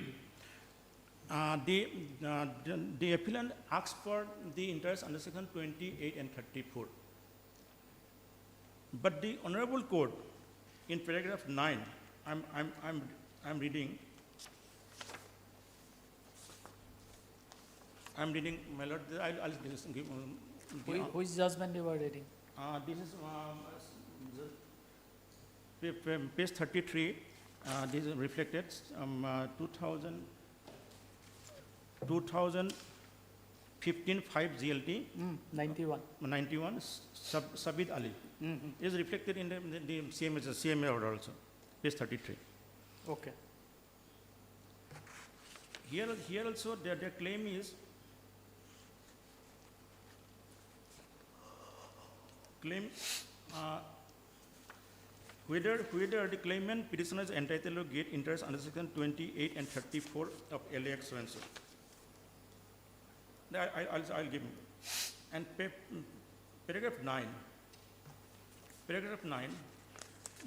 the appellant asked for the interest under section 28 and 34. But the Honorable Court, in paragraph 9, I'm reading. My lord. I'll give. Which judgment you are reading? This is page 33. This is reflected 2015 5 GLT 91. Sabid Ali is reflected in the CMA order also, page 33. Okay. Here also their claim is whether the claimant petitioner is entitled to get interest under section 28 and 34 of LAX so and so. I'll give him. And paragraph 9,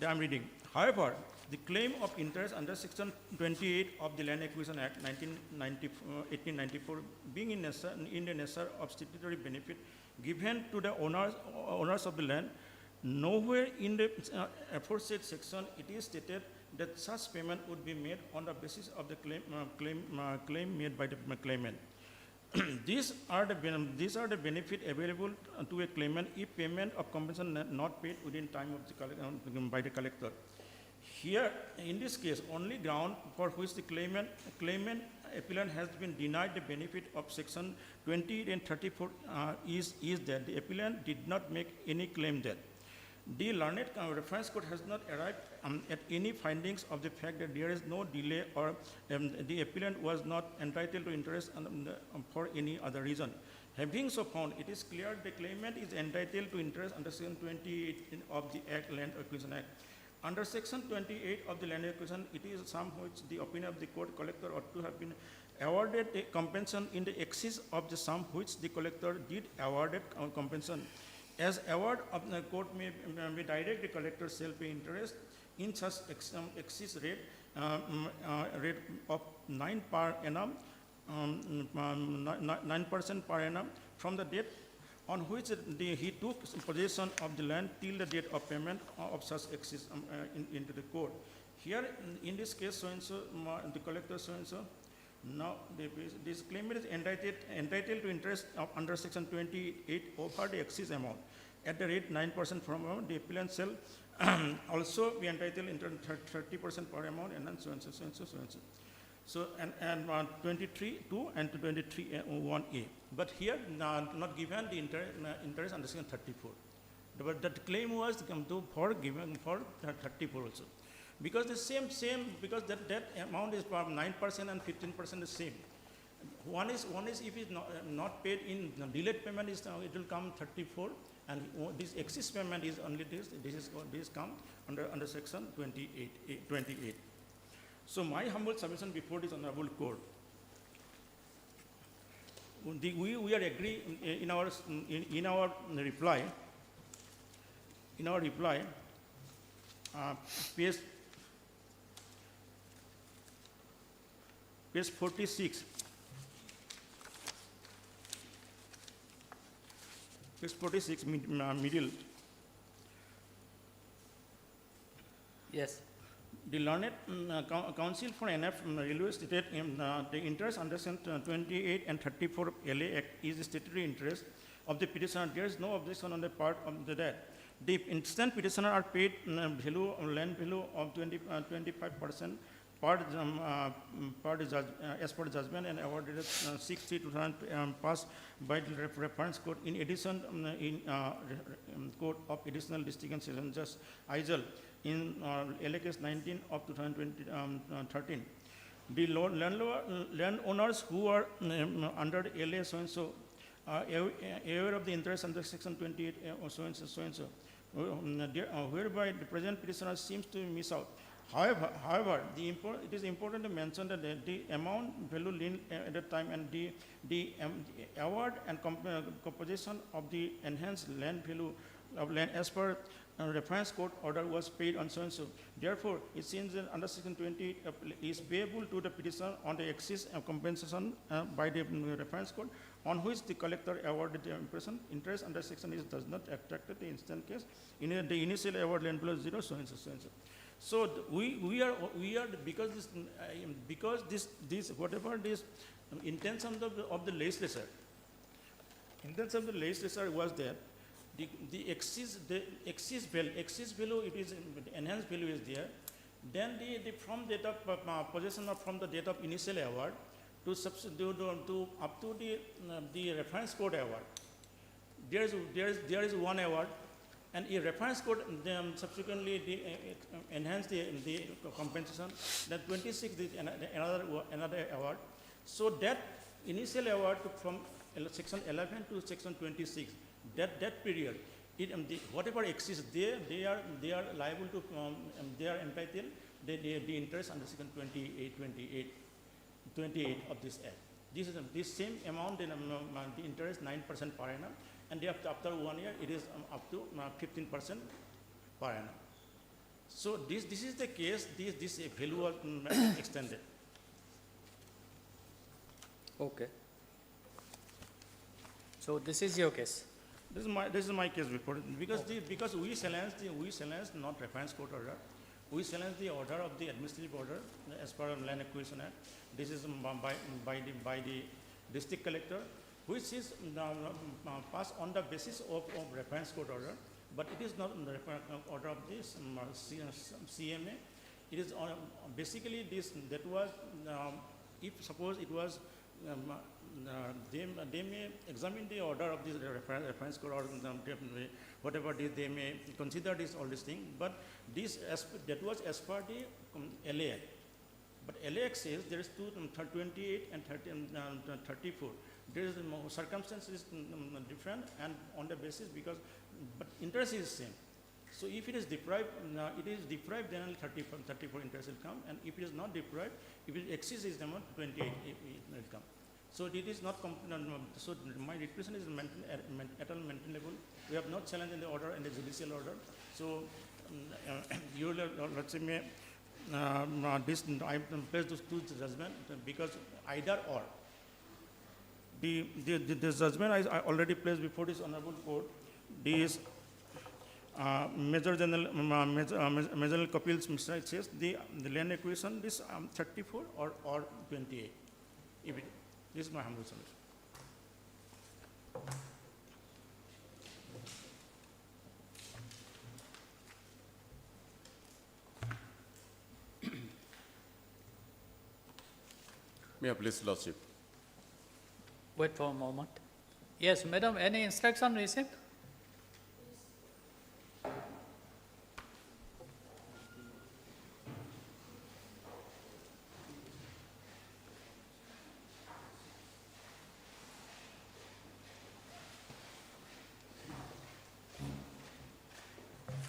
I'm reading. However, the claim of interest under section 28 of the Land Acquisition Act 1894 being in the nature of statutory benefit given to the owners of the land, nowhere in the aforesaid section it is stated that such payment would be made on the basis of the claim made by the claimant. these are the benefit available to a claimant if payment of compensation not paid within time of the by the collector. Here, in this case, only ground for which the claimant appellant has been denied the benefit of section 28 and 34 is that the appellant did not make any claim that the learned reference court has not arrived at any findings of the fact that there is no delay or the appellant was not entitled to interest for any other reason. Having so found, it is clear the claimant is entitled to interest under section 28 of the Land Acquisition Act. Under section 28 of the Land Acquisition, it is some which the opinion of the court collector ought to have been awarded a compensation in the excess of the sum which the collector did awarded compensation. As award of the court may direct the collector shall pay interest in such excess rate of 9 per annum, 9% per annum from the date on which he took possession of the land till the date of payment of such excess into the court. Here, in this case, so-and-so, the collector so-and-so, now this claimant is entitled to interest under section 28 over the excess amount at the rate 9% from amount. The appellant shall also be entitled to 30% per amount, and then so-and-so, so-and-so, so-and-so. So, and 23(2) and 23(1)(a). But here, not given the interest under section 34. But that claim was for given for 34 also. Because the same, because that amount is 9% and 15% is same. One is if it's not paid in delayed payment, it will come 34, and this excess payment is only this come under section 28. So my humble submission before this honorable court, we are agree in our reply. In our reply, page 46. Page 46, middle. Yes. The learned counsel for NF Railway stated the interest under section 28 and 34 LA Act is the statutory interest of the petitioner. There is no objection on the part of that. The instant petitioner are paid land value of 25% as per judgment and awarded 6/3/2000 passed by the reference court. In addition, in court of additional district and session judge Eisel in LA case 19 of 2013, the landowners who are under LA so and so are aware of the interest under section 28 so and so, whereby the present petitioner seems to miss out. However, it is important to mention that the amount value lien at that time and the award and composition of the enhanced land value of land as per reference court order was paid on so and so. Therefore, it seems that under section 20 is payable to the petitioner on the excess compensation by the reference court on which the collector awarded the interest under section is does not attract the instant case. In the initial award land value 0 so and so so and so. So we are because this whatever this intention of the legislature, intention of the legislature was that the excess value it is enhanced value is there. Then the from date of possession of from the date of initial award to up to the reference code award. There is one award. And a reference code subsequently enhance the compensation. Then 26 is another award. So that initial award from section 11 to section 26, that period, whatever exists there, they are liable to they are entitled the interest under section 28 of this act. This is this same amount the interest 9% per annum. And after 1 year, it is up to 15% per annum. So this is the case. This value was extended. Okay. So this is your case. This is my case before because we challenged not reference court order. We challenge the order of the administrative order as per Land Acquisition Act. This is by the district collector, which is passed on the basis of reference court order, but it is not on the order of this CMA. It is basically this, that was, if suppose it was, they may examine the order of this reference court or whatever they may consider this all this thing, but this that was as per the LAX. But LAX says there is 28 and 34. There is circumstances different, and on the basis because but interest is same. So if it is deprived, then only 34 interest will come, and if it is not deprived, if it exceeds this amount, 28 it will come. So it is not, so my request is at all maintainable. We have not challenged in the order, in the judicial order. So you will, let's say, this, I place those two judgment because either or. The judgment I already placed before this honorable court, this Major General Kapil Mishra says the land acquisition, this 34 or 28. If it, this is my humble submission. May I please, Lordship? Wait for a moment. Yes, madam, any instruction received?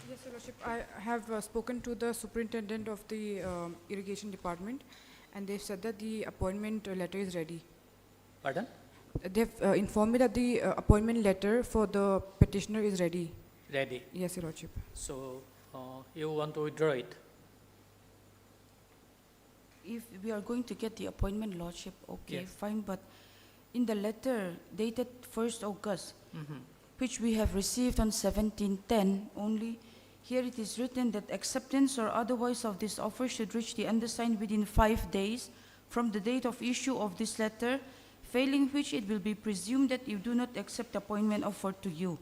Yes, Your Lordship, I have spoken to the superintendent of the irrigation department, and they've said that the appointment letter is ready. Pardon? They've informed me that the appointment letter for the petitioner is ready. Ready. Yes, Your Lordship. So you want to withdraw it? If we are going to get the appointment, Lordship, okay, Yes. fine, but in the letter dated 1st August, Mhm. which we have received on 1710 only, here it is written that acceptance or otherwise of this offer should reach the undersigned within 5 days from the date of issue of this letter, failing which it will be presumed that you do not accept appointment offered to you.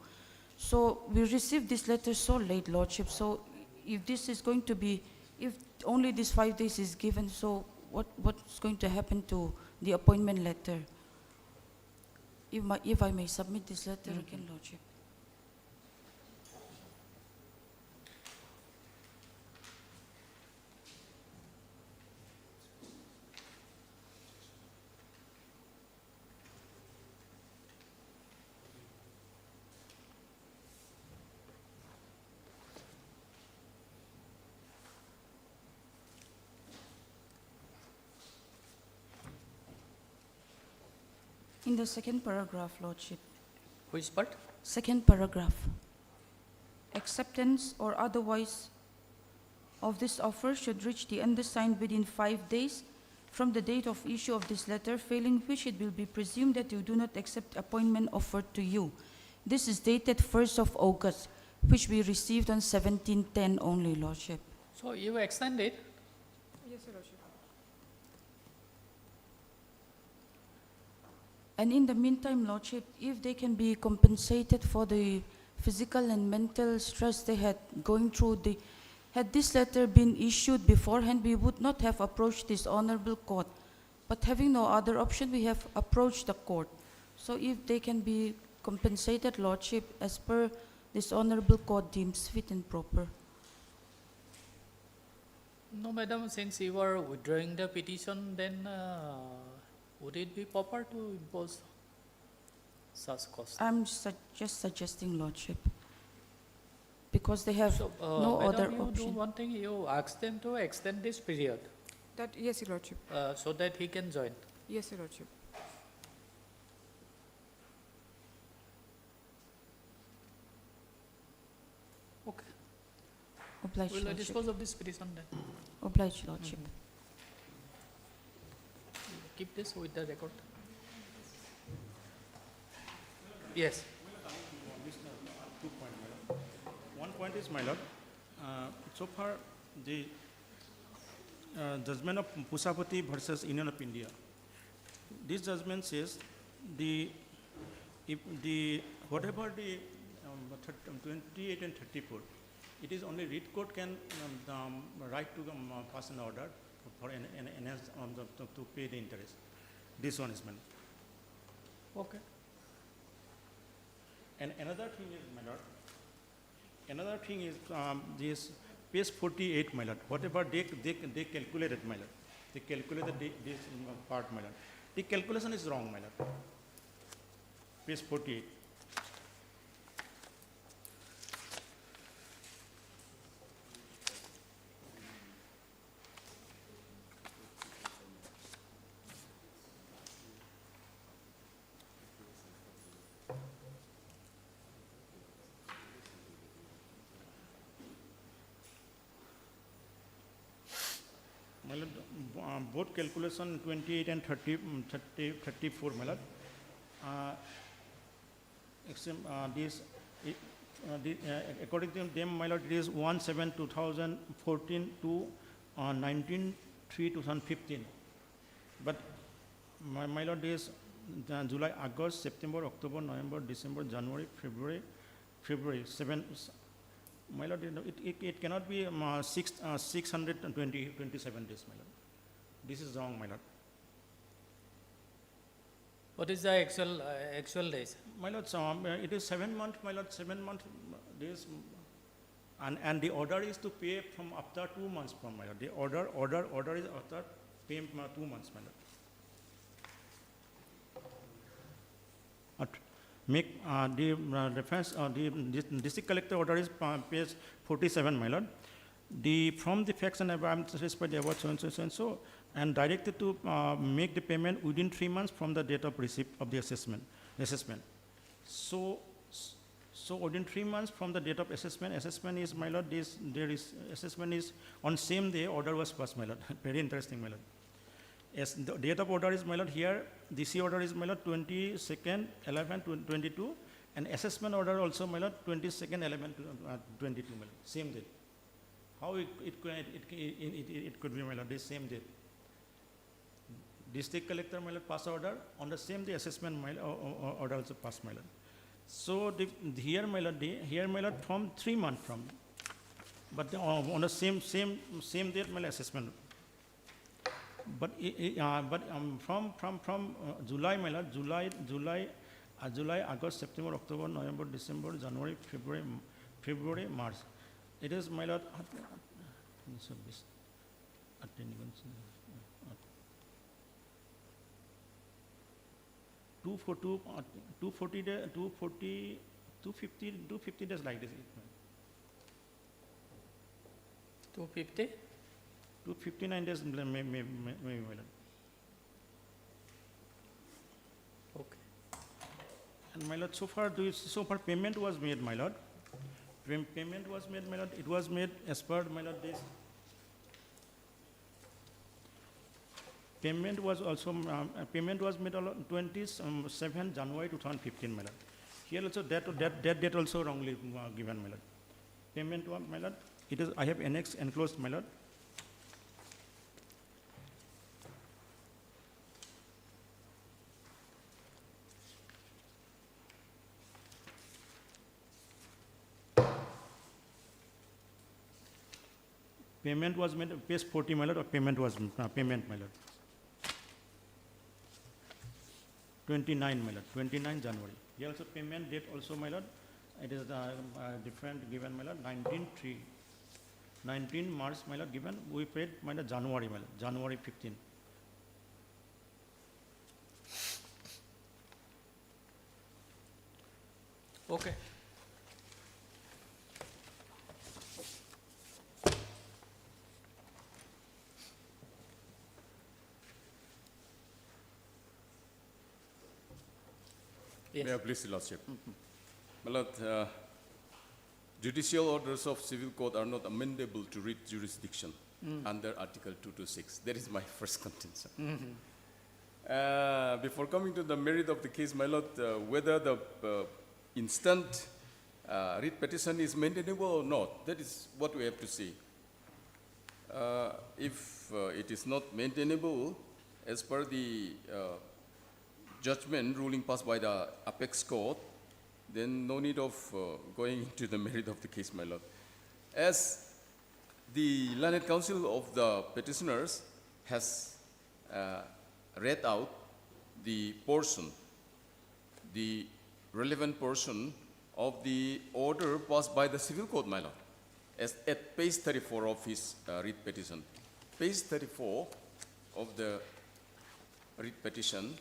So we received this letter so late, Lordship, so if this is going to be, if only this 5 days is given, so what's going to happen to the appointment letter? If I may submit this letter again, Lordship. In the second paragraph, Lordship. Which part? Second paragraph. Acceptance or otherwise of this offer should reach the undersigned within 5 days from the date of issue of this letter, failing which it will be presumed that you do not accept appointment offered to you. This is dated 1st of August, which we received on 1710 only, Lordship. So you extend it? Yes, Your Lordship. And in the meantime, Lordship, if they can be compensated for the physical and mental stress they had going through, had this letter been issued beforehand, we would not have approached this honorable court. But having no other option, we have approached the court. So if they can be compensated, Lordship, as per this honorable court deems fit and proper. No, madam, since you are withdrawing the petition, then would it be proper to impose such cost? I'm just suggesting, Lordship, because they have So, no other madam, you do option. one thing, you ask them to extend this period That, yes, Your Lordship. so that he can join. Yes, Your Lordship. Okay. Obliged, We'll Lordship. dispose of this petition then. Obliged, Lordship. Keep this with the record. Yes. One point is, my lord, so far the judgment of Pusapati versus Union of India, this judgment says the, if the, whatever the 28 and 34, it is only read court can write to pass an order for enhance on to pay the interest. This one is meant. Okay. And another thing is, my lord, another thing is this page 48, my lord, whatever they calculated, my lord, they calculated this part, my lord. The calculation is wrong, my lord. Page 48. My lord, both calculation 28 and 34, my lord. According to them, my lord, it is 1/7/2014 to 19/3/2015. But my lord is July, August, September, October, November, December, January, February 7. My lord, it cannot be 627 days, my lord. This is wrong, my lord. What is the actual days? My lord, so, it is 7 months, my lord, 7 months days, and the order is to pay from after 2 months from, my lord. The order is after pay 2 months, my lord. Make the reference, the district collector order is page 47, my lord. From the facts and I'm satisfied about so and so and so, and directed to make the payment within 3 months from the date of receipt of the assessment. So within 3 months from the date of assessment is, my lord, assessment is on same day order was passed, my lord. Very interesting, my lord. Yes, the date of order is, my lord, here, DC order is, my lord, 22nd, 11, 22, and assessment order also, my lord, 22nd, 11, 22, my lord, same date. How it could be, my lord, this same date? District collector, my lord, pass order, on the same day assessment, my lord, order also passed, my lord. So here, my lord, from 3 months from, but on the same date, my lord, assessment. But from July, my lord, July, August, September, October, November, December, January, February, March. It is, my lord, 250 days like this. 250? 259 days, maybe, my lord. Okay. And my lord, so far payment was made, my lord. Payment was made, my lord. It was made as per, my lord, this. Payment was also made on 27 January 2015, my lord. Here also that date also wrongly given, my lord. Payment was, my lord. It is, I have annexed enclosed, my lord. Payment was made, page 40, my lord, or payment was, payment, my lord. 29, my lord, 29 January. Here also payment date also, my lord, it is different given, my lord, 19 March, my lord, given, we paid, my lord, January, my lord, January 15. Okay. Yes. May I please, Your Lordship? My lord, judicial orders of civil court are not amendable to writ jurisdiction under Article 226. That is my first contention. Before coming to the merit of the case, my lord, whether the instant writ petition is maintainable or not, that is what we have to see. If it is not maintainable, as per the judgment ruling passed by the apex court, then no need of going into the merit of the case, my lord. As the learned counsel of the petitioners has read out the portion, the relevant portion of the order passed by the civil court, my lord, as at page 34 of his writ petition. Page 34 of the writ petition,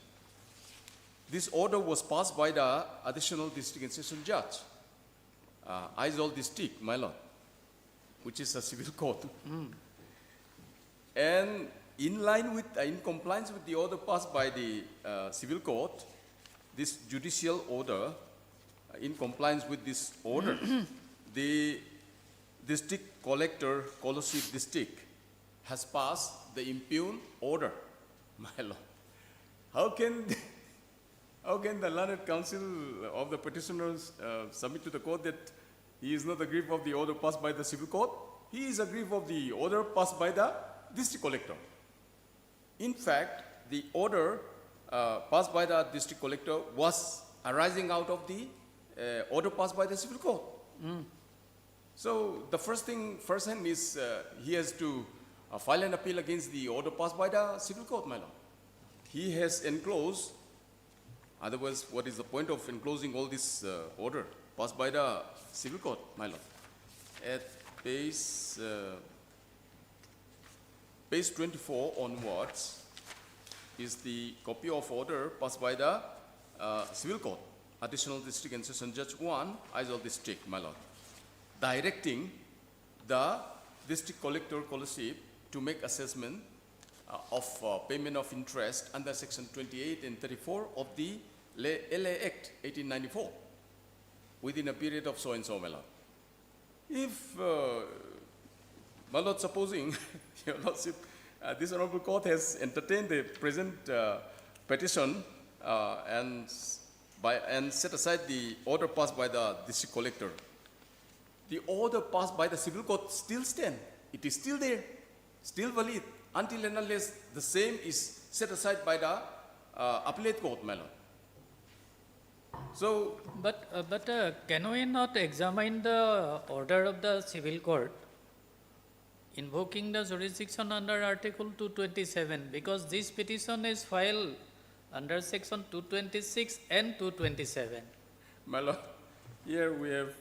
this order was passed by the additional district and session judge, Aizawl district, my lord, which is a civil court. And in line with, in compliance with the order passed by the civil court, this judicial order, in compliance with this order, the district collector, Kolosip district, has passed the impugned order, my lord. How can the learned counsel of the petitioners submit to the court that he is not aggrieved of the order passed by the civil court? He is aggrieved of the order passed by the district collector. In fact, the order passed by the district collector was arising out of the order passed by the civil court. So the first hand is he has to file an appeal against the order passed by the civil court, my lord. He has enclosed, otherwise what is the point of enclosing all this order passed by the civil court, my lord? At page 24 onwards is the copy of order passed by the civil court, additional district and session judge 1, Aizawl district, my lord, directing the district collector, Kolosip, to make assessment of payment of interest under section 28 and 34 of the LA Act 1894 within a period of so and so, my lord. If, my lord, supposing, your lordship, this honorable court has entertained the present petition and set aside the order passed by the district collector, the order passed by the civil court still stands. It is still there, still valid, until and unless the same is set aside by the appellate court, my lord. So, But can we not examine the order of the civil court invoking the jurisdiction under Article 227, because this petition is filed under section 226 and 227. my lord, here we have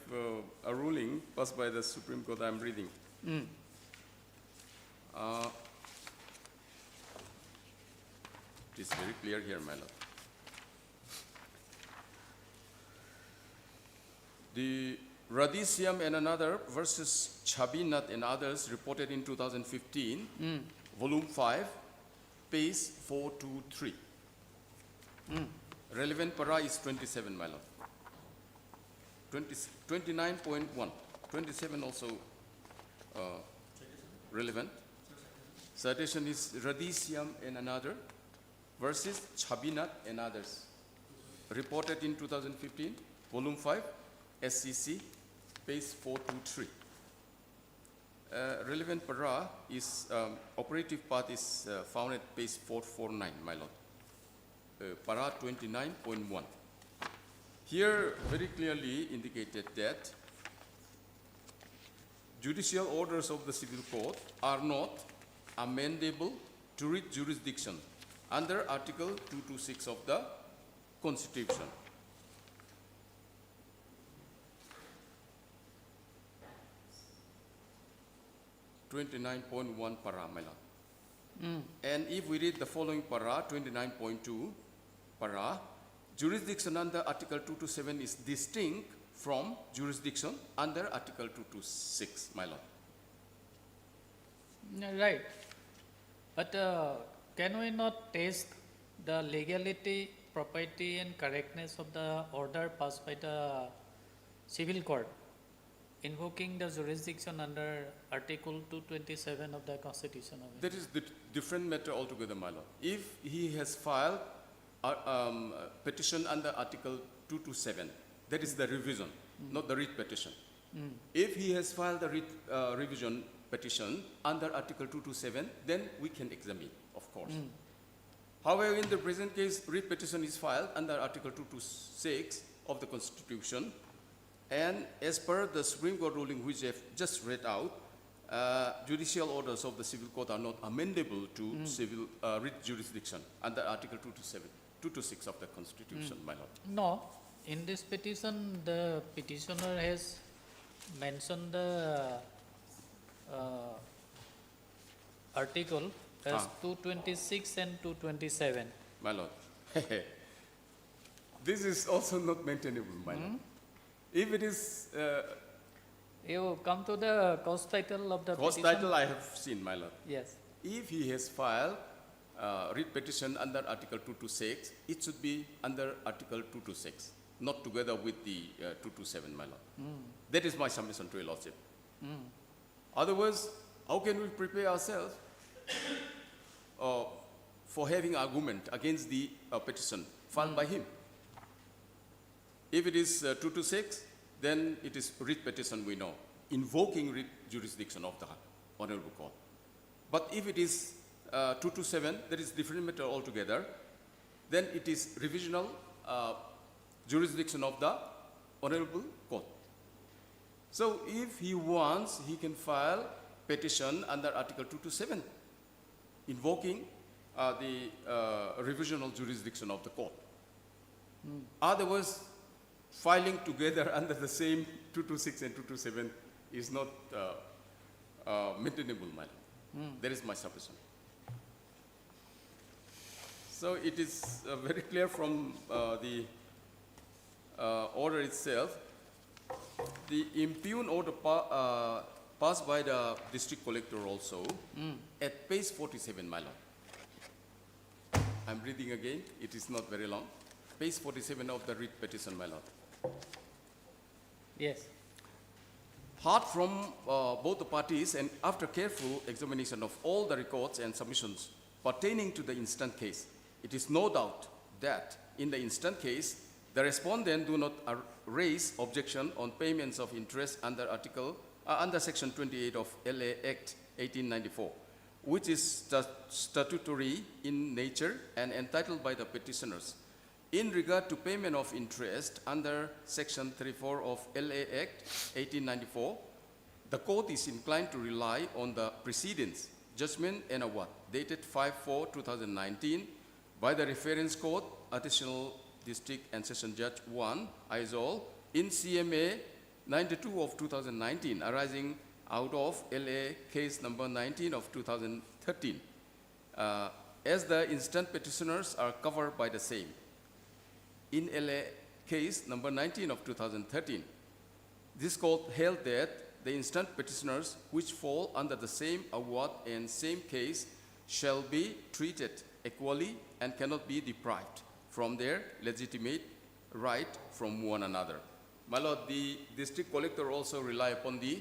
a ruling passed by the Supreme Court. I am reading. It is very clear here, my lord. The Radicium and another versus Chabinat and others reported in 2015, volume 5, page 423. Relevant para is 27, my lord. 29.1. 27 also relevant. Citation is Radicium and another versus Chabinat and others. Reported in 2015, volume 5, SCC, page 423. Relevant para is, operative part is found at page 449, my lord. Para 29.1. Here, very clearly indicated that judicial orders of the civil court are not amendable to writ jurisdiction under Article 226 of the Constitution. (29.1) para, my lord. And if we read the following para, 29.2 para, jurisdiction under Article 227 is distinct from jurisdiction under Article 226, my lord. Right. But can we not test the legality, propriety and correctness of the order passed by the civil court invoking the jurisdiction under Article 227 of the Constitution of India? That is the different matter altogether, my lord. If he has filed a petition under Article 227, that is the revision, not the writ petition. If he has filed a writ revision petition under Article 227, then we can examine, of course. However, in the present case, writ petition is filed under Article 226 of the Constitution, and as per the Supreme Court ruling which I have just read out, judicial orders of the civil court are not amendable to civil writ jurisdiction under Article 226 of the Constitution, my lord. No, in this petition, the petitioner has mentioned the article as 226 and 227. My lord, this is also not maintainable, my lord. If it is You come to the cause title of the cause petition. title, I have seen, my lord. Yes. If he has filed writ petition under Article 226, it should be under Article 226, not together with the 227, my lord. That is my submission to your lordship. Otherwise, how can we prepare ourselves for having argument against the petition filed by him? If it is 226, then it is writ petition, we know, invoking writ jurisdiction of the Honorable Court. But if it is 227, that is different matter altogether, then it is revisional jurisdiction of the Honorable Court. So if he wants, he can file petition under Article 227, invoking the revisional jurisdiction of the court. Otherwise, filing together under the same 226 and 227 is not maintainable, my lord. That is my submission. So it is very clear from the order itself. The impugned order passed by the district collector also at page 47, my lord. I'm reading again, it is not very long. Page 47 of the writ petition, my lord. Yes. Heard from both the parties and after careful examination of all the records and submissions pertaining to the instant case, it is no doubt that in the instant case, the respondent do not raise objection on payments of interest under under Section 28 of LA Act 1894, which is statutory in nature and entitled by the petitioners. In regard to payment of interest under Section 34 of LA Act 1894, the court is inclined to rely on the precedents, judgment and award dated 5/4/2019 by the reference court, Additional District and Session Judge 1, Aizawl, in CMA 92 of 2019, arising out of LA case number 19 of 2013, as the instant petitioners are covered by the same. In LA case number 19 of 2013, this court held that the instant petitioners which fall under the same award and same case shall be treated equally and cannot be deprived from their legitimate right from one another. My lord, the district collector also rely upon the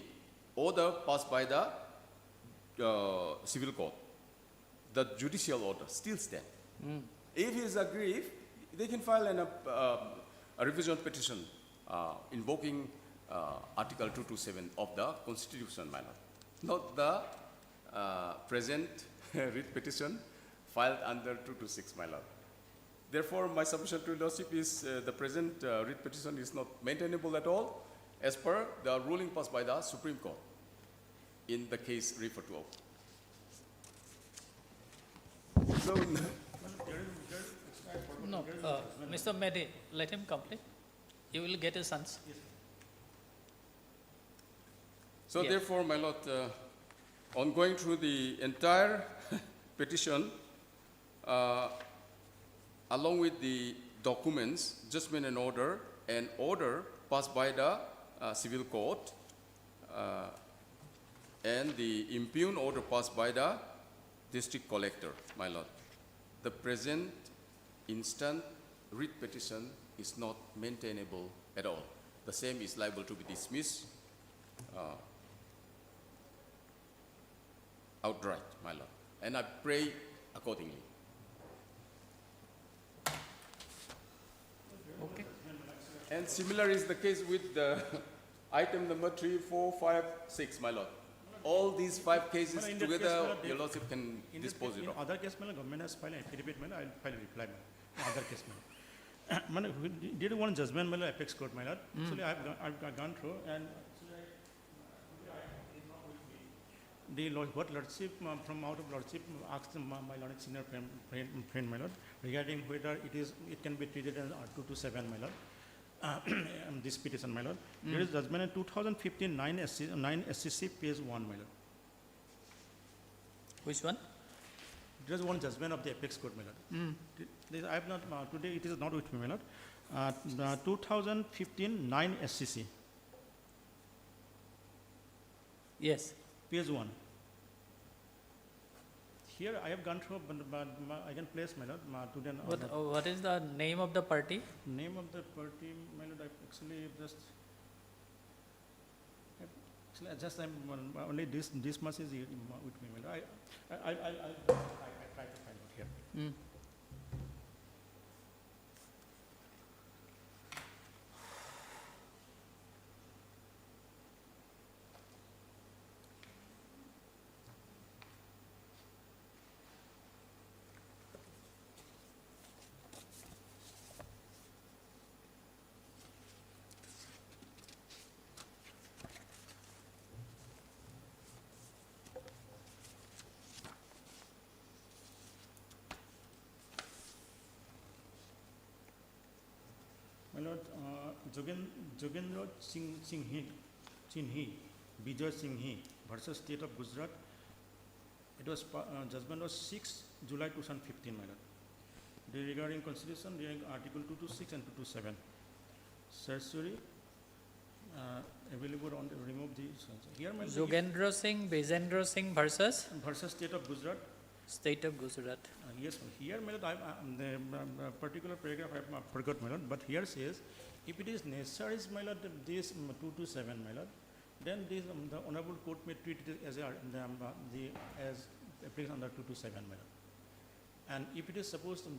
order passed by the civil court. The judicial order still stands. If he is aggrieved, they can file a revision petition invoking Article 227 of the Constitution, my lord. Not the present writ petition filed under 226, my lord. Therefore, my submission to lordship is the present writ petition is not maintainable at all as per the ruling passed by the Supreme Court in the case referred to. So, No, Mr. Mehdi, let him complete. You will get a chance. so Yes. therefore, my lord, on going through the entire petition, along with the documents, judgment and order passed by the civil court, and the impugned order passed by the district collector, my lord, the present instant writ petition is not maintainable at all. The same is liable to be dismissed outright, my lord. And I pray accordingly. Okay. And similar is the case with the item number 3, 4, 5, 6, my lord. all these 5 cases Well, in that case, together, well, they- your lordship can In this dispose case, it in of. other case, government has filed an affidavit, I will file a reply. In other case, we did one judgment, apex court, actually I've gone through and the what lordship from out of lordship asked my lord senior friend, my lord, regarding whether it can be treated as 227, my lord. This petition, my lord. There is judgment in 2015 9 SCC page 1, my lord. Which one? There is one judgment of the apex court, my lord. I have not today. It is not with me, my lord. 2015 9 SCC Yes. page 1. Here I have gone through, but I can place, my lord. Today, What is the name of the party? name of the party, my lord. I actually just I'm only this much is here with me, my lord. I try to find out here. My lord, Jogendra Sinhi, Bijay Singhi versus State of Gujarat. It was judgment was 6 July 2015, my lord. Regarding constitution, regarding Article 226 and 227. Certiorari available on the remove the here, my lord. Jogendra Singh, Bijendra Singh versus Versus State of Gujarat. State of Gujarat. Yes, here, my lord, the particular paragraph I have forgot, my lord, but here says, if it is necessary, my lord, this 227, my lord, then this, the honorable court may treat it as as applies under 227, my lord. And if it is supposed to,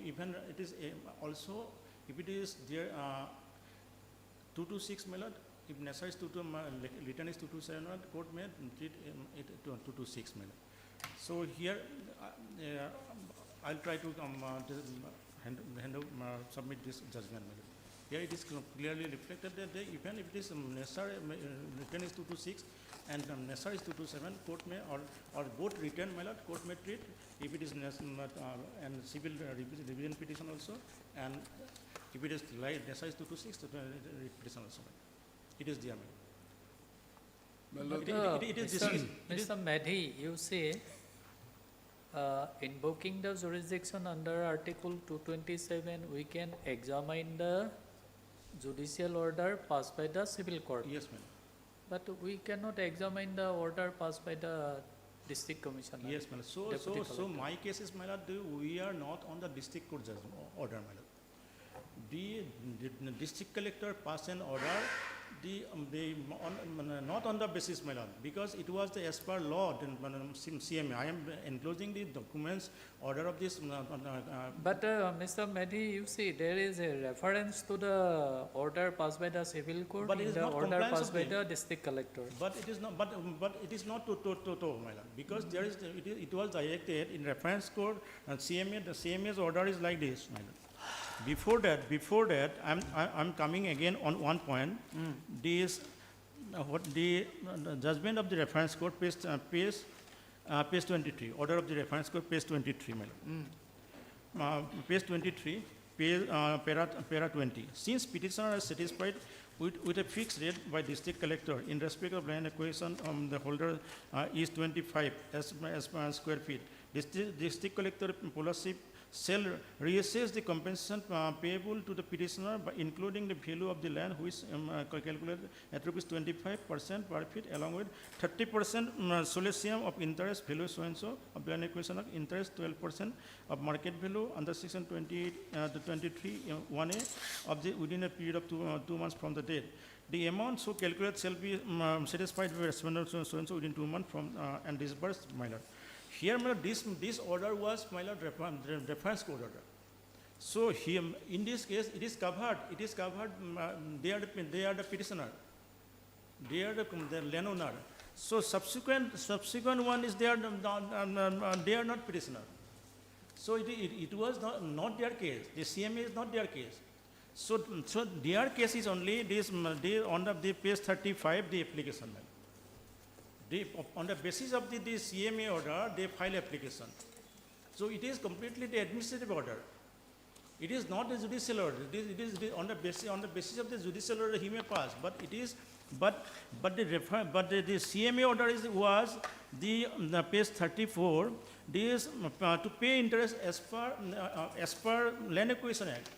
even it is also, if it is there 226, my lord, if necessary is written is 227, my lord, court may treat it to 226, my lord. So here, I'll try to submit this judgment. Here it is clearly reflected that even if it is necessary, written is 226 and necessary is 227, court may or both written, my lord, court may treat if it is and civil revision petition also, and if it is necessary is 226, petition also. It is there, my lord. It is dismissed. Mr. Medhi, you say invoking the jurisdiction under Article 227, we can examine the judicial order passed by the civil court. Yes, ma'am. But we cannot examine the order passed by the district commissioner. Yes, my lord. So my case is, my lord, we are not on the district court judgment order, my lord. The district collector passed an order, not on the basis, my lord, because it was the as per law, CMA. I am enclosing the documents, order of this. But Mr. Medhi, you see, there is a reference to the order passed by the civil court But it in is the not order compliance passed of by the- the district collector. But it is not. But it is not to my lord, because there is it was directed in reference code and CMA. The CMA's order is like this, my lord. Before that, I'm coming again on one point. This what the judgment of the reference court page 23. Order of the reference court page 23, my lord. Page 23, para 20. Since petitioner is satisfied with a fixed rate by district collector in respect of land acquisition, the holder is 25 as per square feet. District collector policy shall reassess the compensation payable to the petitioner by including the value of the land, which calculated at ₹25% per feet, along with 30% solicium of interest value so and so of land acquisition of interest, 12% of market value under section 28 to 23 1A of the within a period of 2 months from the date. The amount so calculated shall be satisfied by respondent so and so within 2 months from and disbursed, my lord. Here, my lord, this order was, my lord, reference code order. So here, in this case, it is covered. It is covered. They are the petitioner. They are the landowner. So subsequent one is they are not petitioner. So it was not their case. The CMA is not their case. So their case is only this, on the page 35, the application. On the basis of the CMA order, they file application. So it is completely the administrative order. It is not a judicial order. It is on the basis of the judicial order he may pass, but it is but the CMA order was the page 34. This to pay interest as per Land Acquisition Act.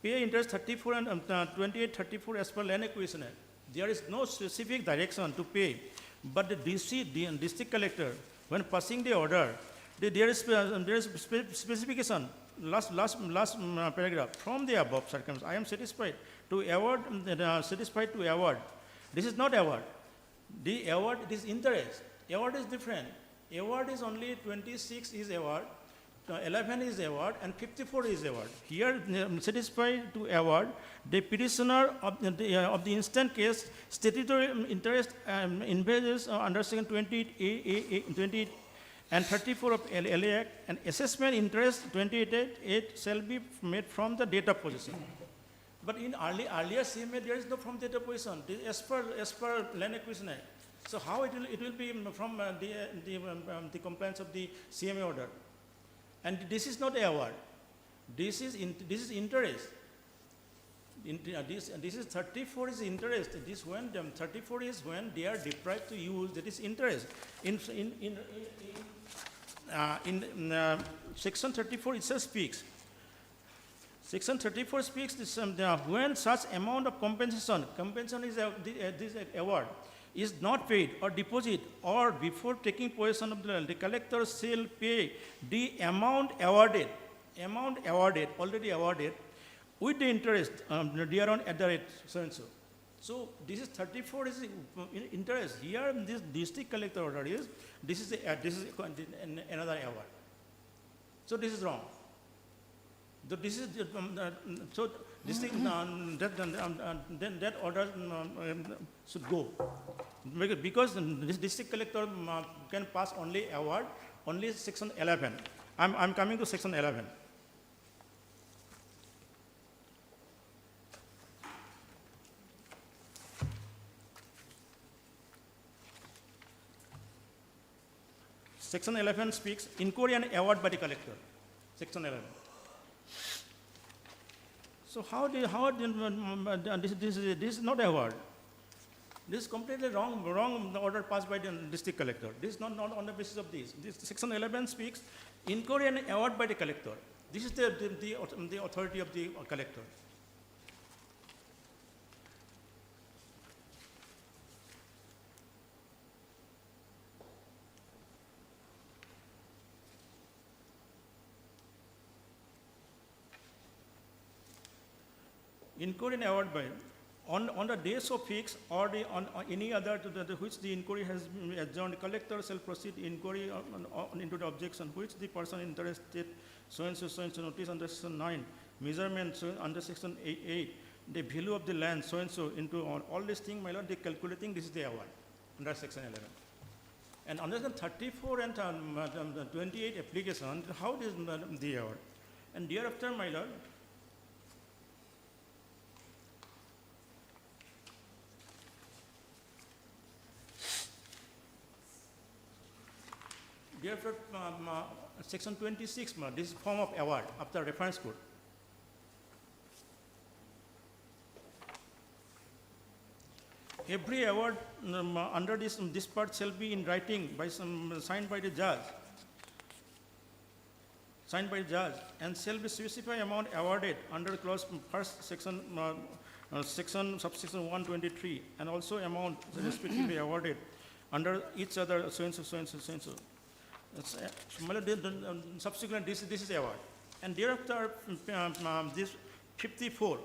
Pay interest 34 and 2834 as per Land Acquisition Act. There is no specific direction to pay, but the district collector, when passing the order, there is specification. Last paragraph. From the above circumstances, I am satisfied to award. Satisfied to award. This is not award. The award, it is interest. Award is different. Award is only 26 is award, 11 is award, and 54 is award. Here, satisfied to award, the petitioner of the instant case statutory interest invades under section 28 and 34 of LA Act, and assessment interest 28.8 shall be made from the date of possession. But in earlier CMA, there is no from date of possession. As per Land Acquisition Act. So how it will be from the compliance of the CMA order? And this is not award. This is interest. This is 34 is interest. This when 34 is when they are deprived to use. That is interest. In section 34 itself speaks. Section 34 speaks this, when such amount of compensation is this award is not paid or deposit or before taking possession of the land, the collector shall pay the amount awarded, already awarded, with the interest thereon at the rate so and so. So this is 34 is interest. Here this district collector order is this is another award. So this is wrong. So this is so this thing then that order should go because this district collector can pass only award only section 11. I'm coming to section 11. Section 11 speaks inquiry and award by the collector. Section 11. So this is not award. This is completely wrong order passed by the district collector. This is not on the basis of this. This section 11 speaks inquiry and award by the collector. This is the authority of the collector. Inquiry and award by on the days of fix or on any other to which the inquiry has been adjourned, collector shall proceed inquiry into the objection which the person interested so and so notice under section 9 measurement under section 8 the value of the land so and so into all these things, my lord, they calculating this is the award under section 11. And under section 34 and 28 application, how is the award? And thereafter, my lord, therefore, section 26, this is form of award after reference code. Every award under this part shall be in writing by signed by the judge. And shall be specify amount awarded under clause first section subsection 123 and also amount respectively awarded under each other so and so. Subsequent this is award. And thereafter this 54.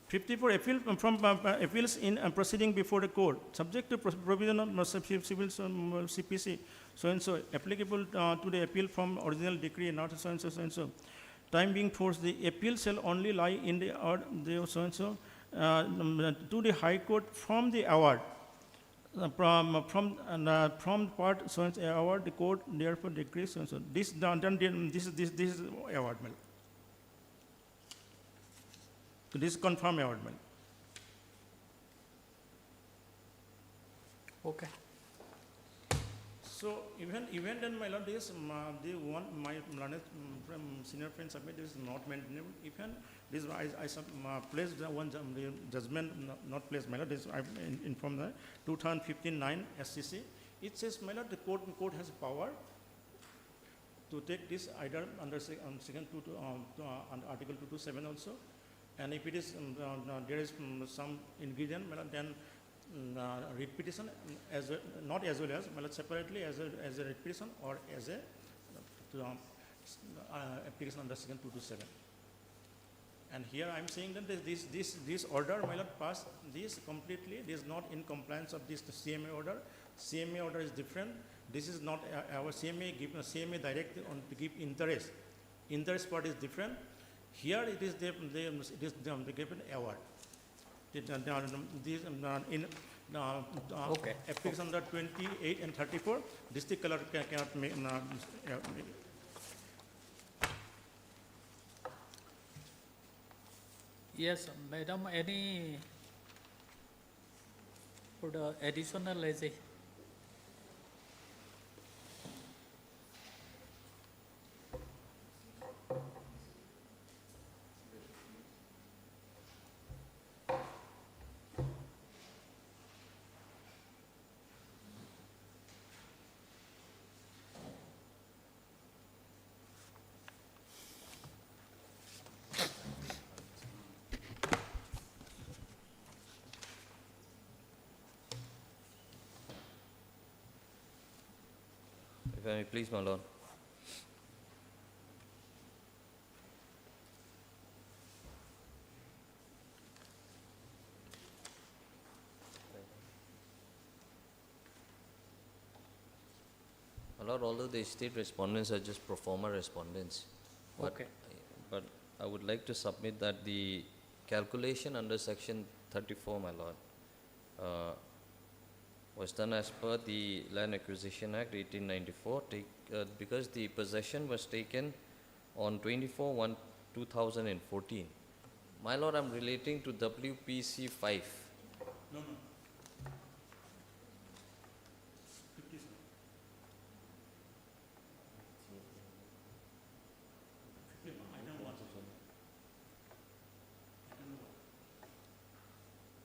54 appeals in proceeding before the court, subject to provision of civil CPC, so and so, applicable to the appeal from original decree, not so and so, so and so. Time being forced, the appeal shall only lie in the so and so to the High Court from the award. From part so and so award, the court therefore decrees so and so. This is award. So this is confirm award. Okay. So even then, my lord, this they want my learned senior friend submit this is not maintainable. Even this I placed one judgment not placed, my lord. This I informed the 2015-9 SCC. It says, my lord, the court has power to take this either under section 2 under Article 227 also, and if it is there is some ingredient, my lord, then writ petition as well, not as well as, but separately as a writ petition or as a application under section 227. And here I am saying that this order, my lord, passed this completely. This is not in compliance of this CMA order. CMA order is different. This is not our CMA give CMA direct on to give interest. Interest part is different. Here it is they given award. Okay. Application under 28 and 34, district color cannot make. Yes, madam, any for the additional as a If I may please, my lord. My lord, although the state respondents are just pro forma respondents, but I would like to submit that the calculation under section 34, my lord, was done as per the Land Acquisition Act 1894, because the possession was taken on 24/1/2014. My lord, I'm relating to WPC 5. No.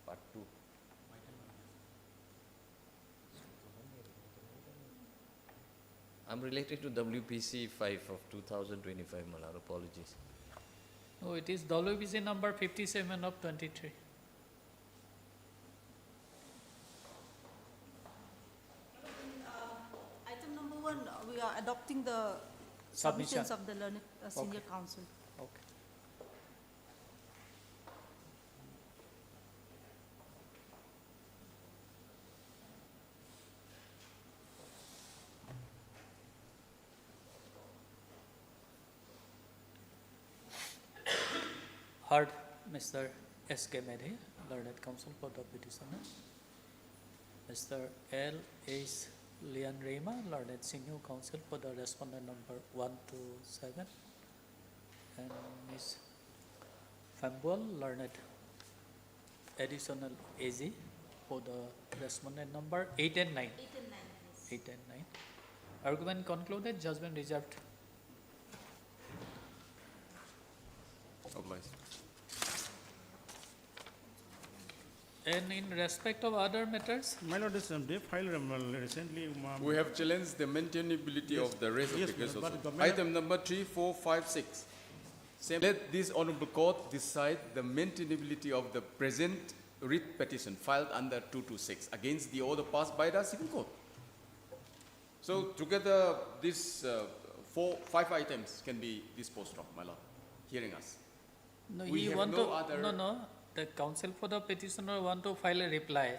Part 2. I'm related to WPC 5 of 2025, my lord. Apologies. no, it is WBC number 57 of 23. Item number 1, we are adopting the Submission. submissions of the learned senior Okay. council. Okay. Heard Mr. S.K. Medhe, Learned Counsel for the petitioner. Mr. L. H. Lian Rema, Learned Senior Counsel for the respondent number 1 to 7. And Ms. Fambual, Learned Additional AZ for the respondent number 8 and 9. 8 and 9, yes. 8 and 9. Argument concluded, judgment reserved. Obliged. And in respect of other matters, My lord, this they filed recently. We have challenged the maintainability Yes. of the rest Yes, of the case but also. government- Item number 3, 4, 5, 6. Same. Let this honorable court decide the maintainability of the present writ petition filed under 226 against the order passed by the civil court. So together, these 5 items can be disposed of, my lord, hearing us. no, We he have want no to, other- no, the counsel for the petitioner want to file a reply.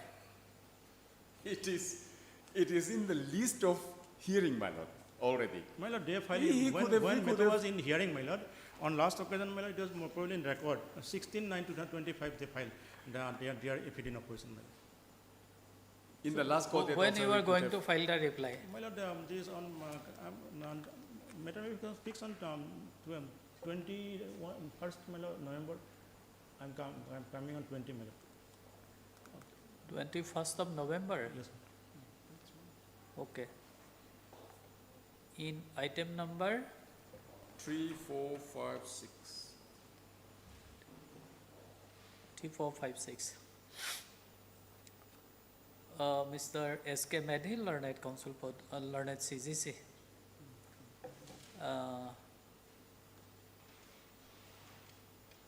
It is in the list of hearing, my lord, already. My lord, they filed, He when, could have- when he could matter have- was in hearing, my lord, on last occasion, my lord, it was more probably in record. 16/9/2025 they filed their affidavit in opposition, my lord. In the last court. that When also you we are could going have- to file the reply? My lord, this on, matter will fix on 21st, my lord, November. I'm coming on 20, my lord. 21st of November? Yes, Okay. In item number 3, 4, 5, 6. 3456. Mr. S.K. Medhi, Learned Counsel for Learned CGC.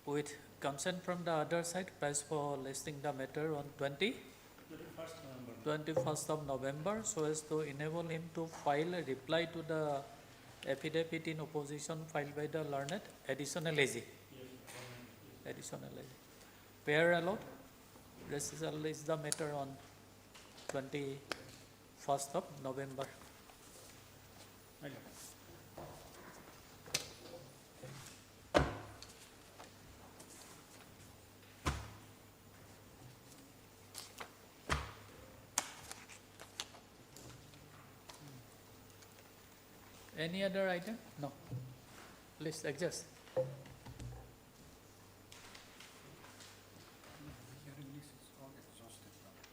With consent from the other side, press for listing the matter on 21st of November, so as to enable him to file a reply to the affidavit in opposition filed by the Learned additional AG. Additional AG. Pair allowed. Recital is the matter on 21st of November. my lord. Any other item? No. Please adjust.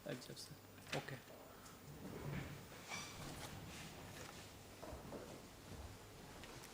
Adjust. Okay.